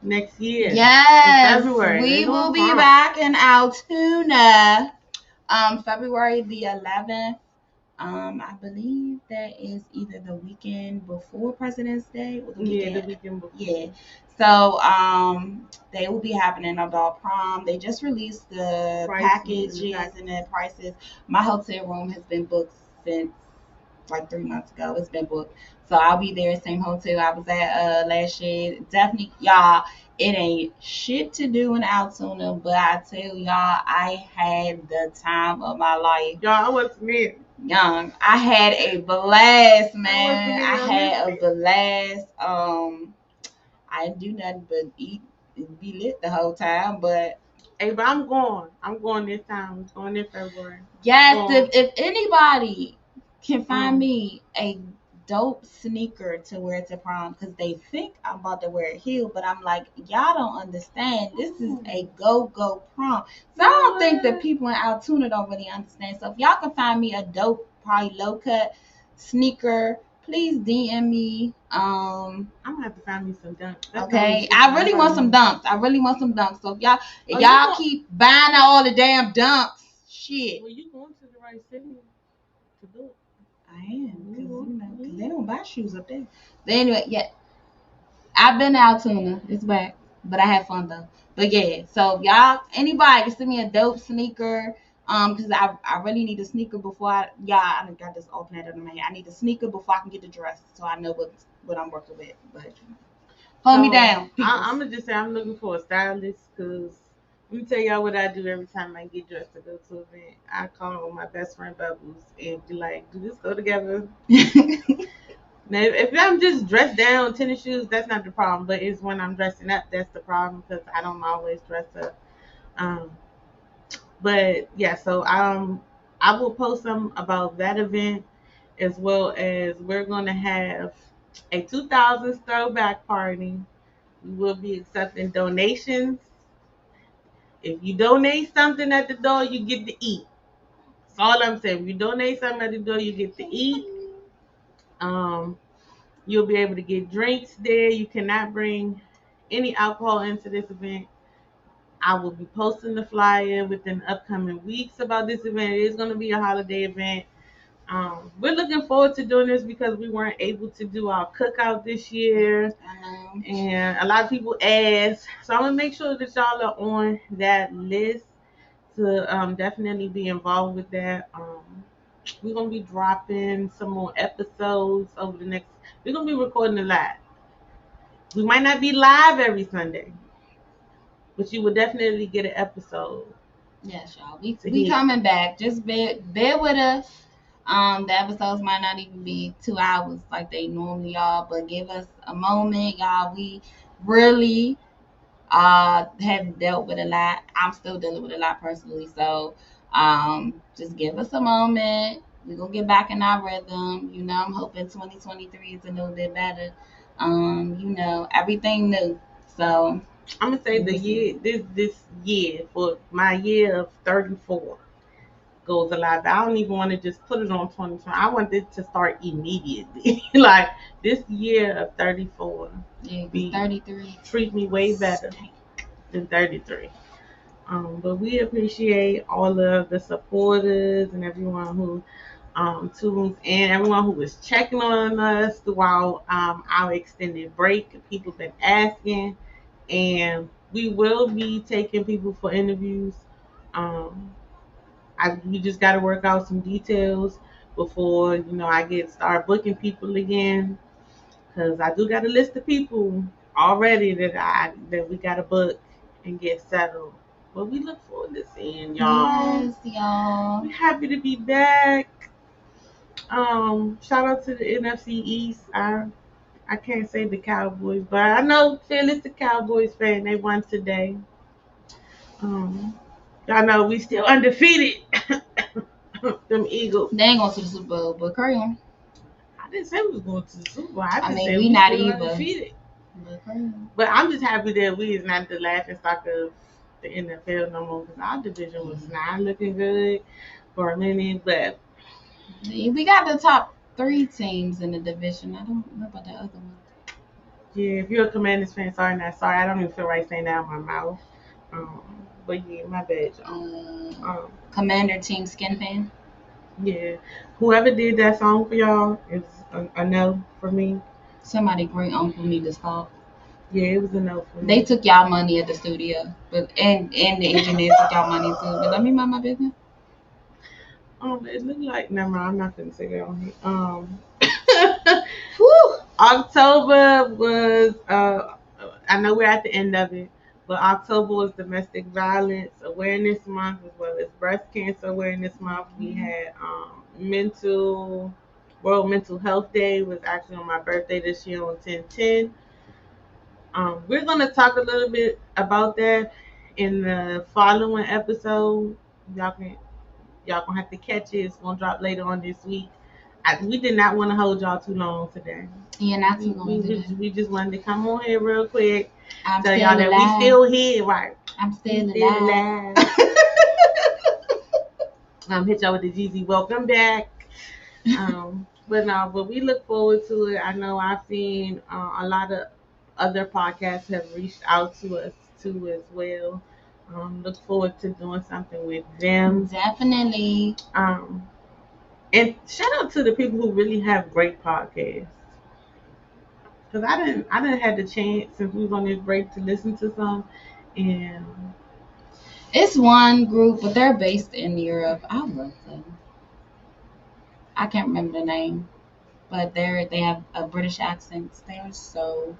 Speaker 1: next year in
Speaker 2: Yes,
Speaker 1: February. They
Speaker 2: we
Speaker 1: doing
Speaker 2: will be
Speaker 1: prom.
Speaker 2: back in Altoona. February the 11th. I believe that is either the weekend before President's Day or the
Speaker 1: Yeah, the
Speaker 2: weekend.
Speaker 1: weekend
Speaker 2: Yeah.
Speaker 1: before.
Speaker 2: So they will be having a adult prom. They just released the
Speaker 1: Pricing and the
Speaker 2: packages
Speaker 1: package.
Speaker 2: and the prices. My hotel room has been booked since like 3 months ago. It's been booked. So I'll be there, same hotel I was at last year. Definitely y'all, it ain't shit to do in Altoona, but I tell y'all I had the time of my life.
Speaker 1: Y'all, I wasn't there.
Speaker 2: Young. I had a blast,
Speaker 1: I wasn't
Speaker 2: man. I
Speaker 1: there. I missed
Speaker 2: had a
Speaker 1: it.
Speaker 2: blast. I didn't do nothing but eat and be lit the whole time, but
Speaker 1: Hey, but I'm going. I'm going this time. I'm going in February.
Speaker 2: yes,
Speaker 1: Going.
Speaker 2: if anybody can find
Speaker 1: Um,
Speaker 2: me a dope sneaker to wear to prom, because they think I'm about to wear a heel, but I'm like, y'all don't understand. This is a go prom. So I don't think that people in Altoona don't really understand. So if y'all can find me a dope, probably low cut sneaker, please DM me.
Speaker 1: I'm gonna have to find me some dunks. That's the only
Speaker 2: Okay,
Speaker 1: shoes
Speaker 2: I
Speaker 1: I'm
Speaker 2: really want some
Speaker 1: probably.
Speaker 2: dunks. I really want some dunks. So if y'all
Speaker 1: Oh, you going?
Speaker 2: keep buying all the damn dunks, shit.
Speaker 1: Well, you going to the right city to do it.
Speaker 2: I am, because
Speaker 1: Mhm.
Speaker 2: they don't buy shoes up there. But anyway, yeah, I've been to Altoona. It's back, but I had fun though. But yeah, so y'all, anybody can send me a dope sneaker. Because I really need a sneaker before I done got this all planned out in my head. I need a sneaker before I can get the dress, so I know what I'm working with. But hold me
Speaker 1: So
Speaker 2: down, peoples.
Speaker 1: I'm gonna just say I'm looking for a stylist because let me tell y'all what I do every time I get dressed to go to an event. I call on my best friend Bubbles and be like, "Do this go together?" Now, if I'm just dressed down, tennis shoes, that's not the problem. But it's when I'm dressing up that's the problem because I don't always dress up. Um, but yeah, so I will post some about that event as well as we're gonna have a 2000s throwback party. We will be accepting donations. If you donate something at the door, you get to eat. That's all I'm saying. If you donate something at the door, you get to eat. Um, you'll be able to get drinks there. You cannot bring any alcohol into this event. I will be posting the flyer within the upcoming weeks about this event. It is going to be a holiday event. We're looking forward to doing this because we weren't able to do our cookout this year.
Speaker 2: I know.
Speaker 1: And a lot of people asked. So I'm going to make sure that y'all are on that list to definitely be involved with that. We're going to be dropping some more episodes over the next. We're going to be recording a lot. We might not be live every Sunday, but you will definitely get an episode
Speaker 2: Yes, y'all. We
Speaker 1: to
Speaker 2: we
Speaker 1: hear.
Speaker 2: coming back. Just bear with us. The episodes might not even be 2 hours like they normally are, but give us a moment, y'all. We really have dealt with a lot. I'm still dealing with a lot personally. So just give us a moment. We're gonna get back in our rhythm. I'm hoping 2023 is a little bit better. Everything new. So
Speaker 1: I'm gonna say
Speaker 2: we
Speaker 1: the
Speaker 2: will see.
Speaker 1: year this year for my year of 34 goes a lot. But I don't even want to just put it on 2020. I want it to start immediately. Like this year of 34,
Speaker 2: Yeah, because
Speaker 1: be
Speaker 2: 33.
Speaker 1: treat me way better than 33. But we appreciate all of the supporters and everyone who tunes in, everyone who was checking on us throughout our extended break. People been asking, and we will be taking people for interviews. Um, we just got to work out some details before I get start booking people again because I do got a list of people already that we got to book and get settled. But we look forward to seeing y'all.
Speaker 2: Yes, y'all.
Speaker 1: We're happy to be back. Shout out to the NFC East. I can't say the Cowboys, but I know Phil is the Cowboys fan. They won today. Um, y'all know we still undefeated. Them Eagles.
Speaker 2: They ain't going to the Super Bowl, but carry on.
Speaker 1: I didn't say we was going to the Super Bowl. I just
Speaker 2: mean,
Speaker 1: said
Speaker 2: we
Speaker 1: we
Speaker 2: not
Speaker 1: still
Speaker 2: either.
Speaker 1: undefeated.
Speaker 2: But carry on.
Speaker 1: But I'm just happy that we is not the laughing stock of the NFL no more because our division was not looking good for a minute. But
Speaker 2: We got the top 3 teams in the division. I don't know about the other one.
Speaker 1: yeah, if you're a Commanders fan, sorry, not sorry. I don't even feel right saying that out my mouth. But yeah, my bad, y'all.
Speaker 2: Commander Team Skin Fan.
Speaker 1: Yeah, whoever did that song for y'all is a no for me.
Speaker 2: Somebody great uncle need to stop.
Speaker 1: Yeah, it was a no for me.
Speaker 2: They took y'all money at the studio, but and the engineers took y'all money too. But let me mind my business.
Speaker 1: It looked like never mind. I'm not gonna say that on here.
Speaker 2: Whew.
Speaker 1: October was I know we're at the end of it, but October was Domestic Violence Awareness Month as well as Breast Cancer Awareness Month. We had World Mental Health Day was actually on my birthday this year on 10/10. We're gonna talk a little bit about that in the following episode. Y'all gonna have to catch it. It's gonna drop later on this week. We did not want to hold y'all too long today.
Speaker 2: Yeah, not too long today.
Speaker 1: We just wanted to come on here real quick.
Speaker 2: I'm
Speaker 1: tell
Speaker 2: still
Speaker 1: y'all that
Speaker 2: alive.
Speaker 1: we still here, right?
Speaker 2: I'm still alive.
Speaker 1: Hit y'all with the Jeezy welcome back. But we look forward to it. I know I've seen a lot of other podcasts have reached out to us too as well. Look forward to doing something with them.
Speaker 2: Definitely.
Speaker 1: And shout out to the people who really have great podcasts. Cause I didn't have the chance since we was on this break to listen to some, and
Speaker 2: it's one group, but they're based in Europe. I love them. I can't remember the name, but they have a British accent. They are so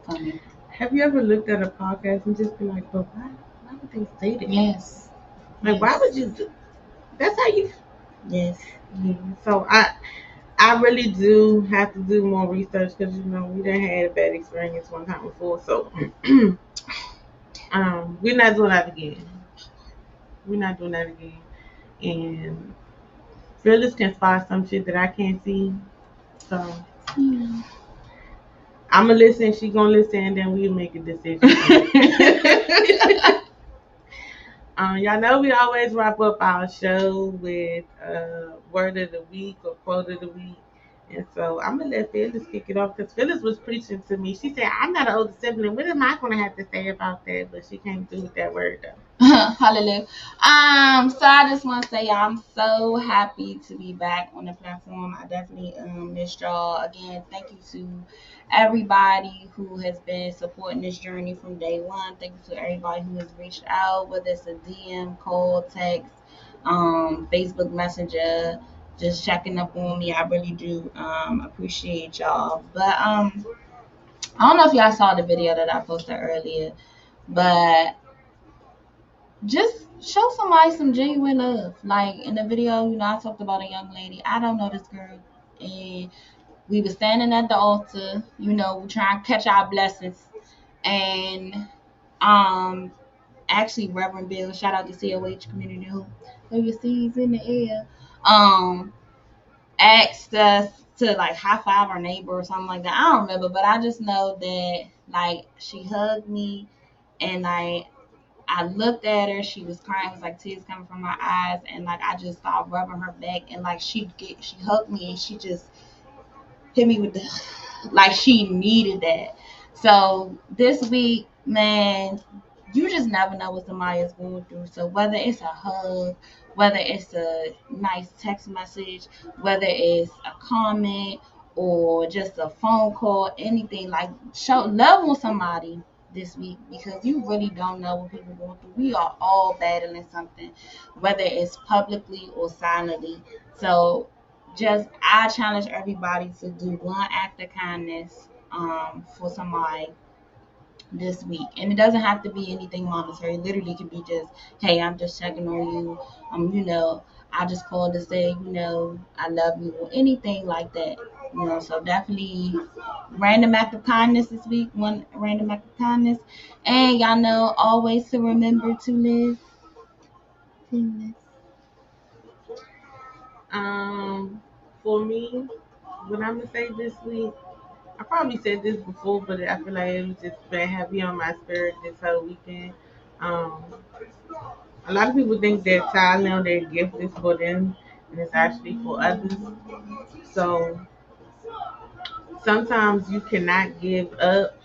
Speaker 2: funny.
Speaker 1: Have you ever looked at a podcast and just be like, "But why would they say that?"
Speaker 2: Yes.
Speaker 1: Like, yes. Why would you do? That's how you.
Speaker 2: Yes.
Speaker 1: Yeah. So I really do have to do more research because we done had a bad experience one time before. So we're not doing that again. We're not doing that again. And Phyllis can spot some shit that I can't see. So I'm gonna listen. She gonna listen, and then we'll make a decision. Y'all know we always wrap up our show with word of the week or quote of the week. And so I'm gonna let Phyllis kick it off because Phyllis was preaching to me. She said, "I'm not an older sibling. What am I gonna have to say about that?" But she can't do with that word though.
Speaker 2: Hallelujah. So I just want to say I'm so happy to be back on the platform. I definitely missed y'all. Again, thank you to everybody who has been supporting this journey from day one. Thank you to everybody who has reached out, whether it's a DM, call, text, Facebook Messenger, just checking up on me. I really do appreciate y'all. But I don't know if y'all saw the video that I posted earlier, but just show somebody some genuine love. Like in the video, I talked about a young lady. I don't know this girl, and we were standing at the altar, trying to catch our blessings, and actually Reverend Bill, shout out to COH Community Hope, throw your seeds in the air, asked us to like high five our neighbor or something like that. I don't remember, but I just know that like she hugged me, and like I looked at her, she was crying, it was like tears coming from her eyes, and like I just started rubbing her back, and like she hugged me, and she just hit me with the like she needed that. So this week, man, you just never know what somebody is going through. So whether it's a hug, whether it's a nice text message, whether it's a comment or just a phone call, anything, like show love on somebody this week, because you really don't know what people are going through. We are all battling something, whether it's publicly or silently. So just I challenge everybody to do one act of kindness for somebody this week. And it doesn't have to be anything monetary. Literally could be just, hey, I'm just checking on you. I just called to say, I love you or anything like that. So definitely random act of kindness this week, one random act of kindness. And y'all know always to remember to live.
Speaker 1: For me, what I'm gonna say this week, I probably said this before, but I feel like it was just been heavy on my spirit this whole weekend. Um, a lot of people think that talent, their gift is for them, and it's actually for others. So sometimes you cannot give up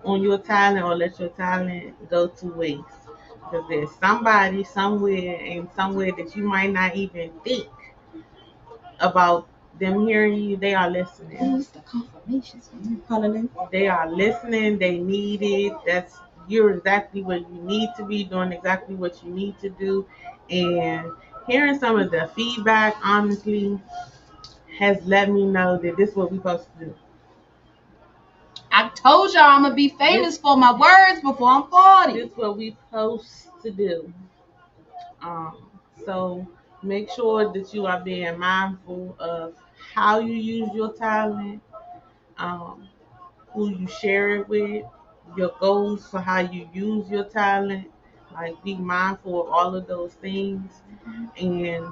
Speaker 1: on your talent or let your talent go to waste. Because there's somebody somewhere and somewhere that you might not even think about them hearing you, they are listening.
Speaker 2: Who's the confirmations? Hallelujah.
Speaker 1: They are listening. They need it. You're exactly where you need to be, doing exactly what you need to do, and hearing some of the feedback honestly has let me know that this is what we're supposed to do.
Speaker 2: I told y'all I'm gonna be famous for my words before I'm 40.
Speaker 1: This is what we're supposed to do. Um, so make sure that you are being mindful of how you use your talent, um, who you share it with, your goals for how you use your talent. Like be mindful of all of those things. And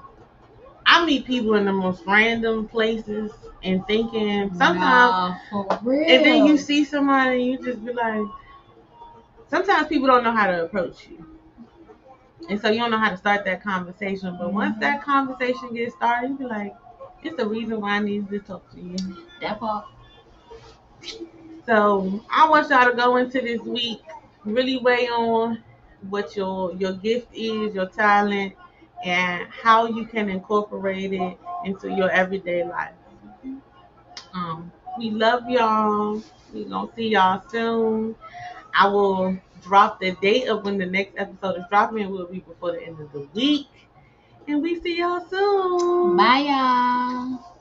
Speaker 1: I meet people in the most random places and thinking sometimes,
Speaker 2: for real.
Speaker 1: and then you see somebody and you just be like, sometimes people don't know how to approach you. And so you don't know how to start that conversation. But once that conversation gets started, you be like, it's the reason why I need to talk to you.
Speaker 2: That part.
Speaker 1: So I want y'all to go into this week, really weigh on what your gift is, your talent, and how you can incorporate it into your everyday life. We love y'all. We gonna see y'all soon. I will drop the date of when the next episode is dropping. It will be before the end of the week. And we see y'all soon.
Speaker 2: Bye, y'all.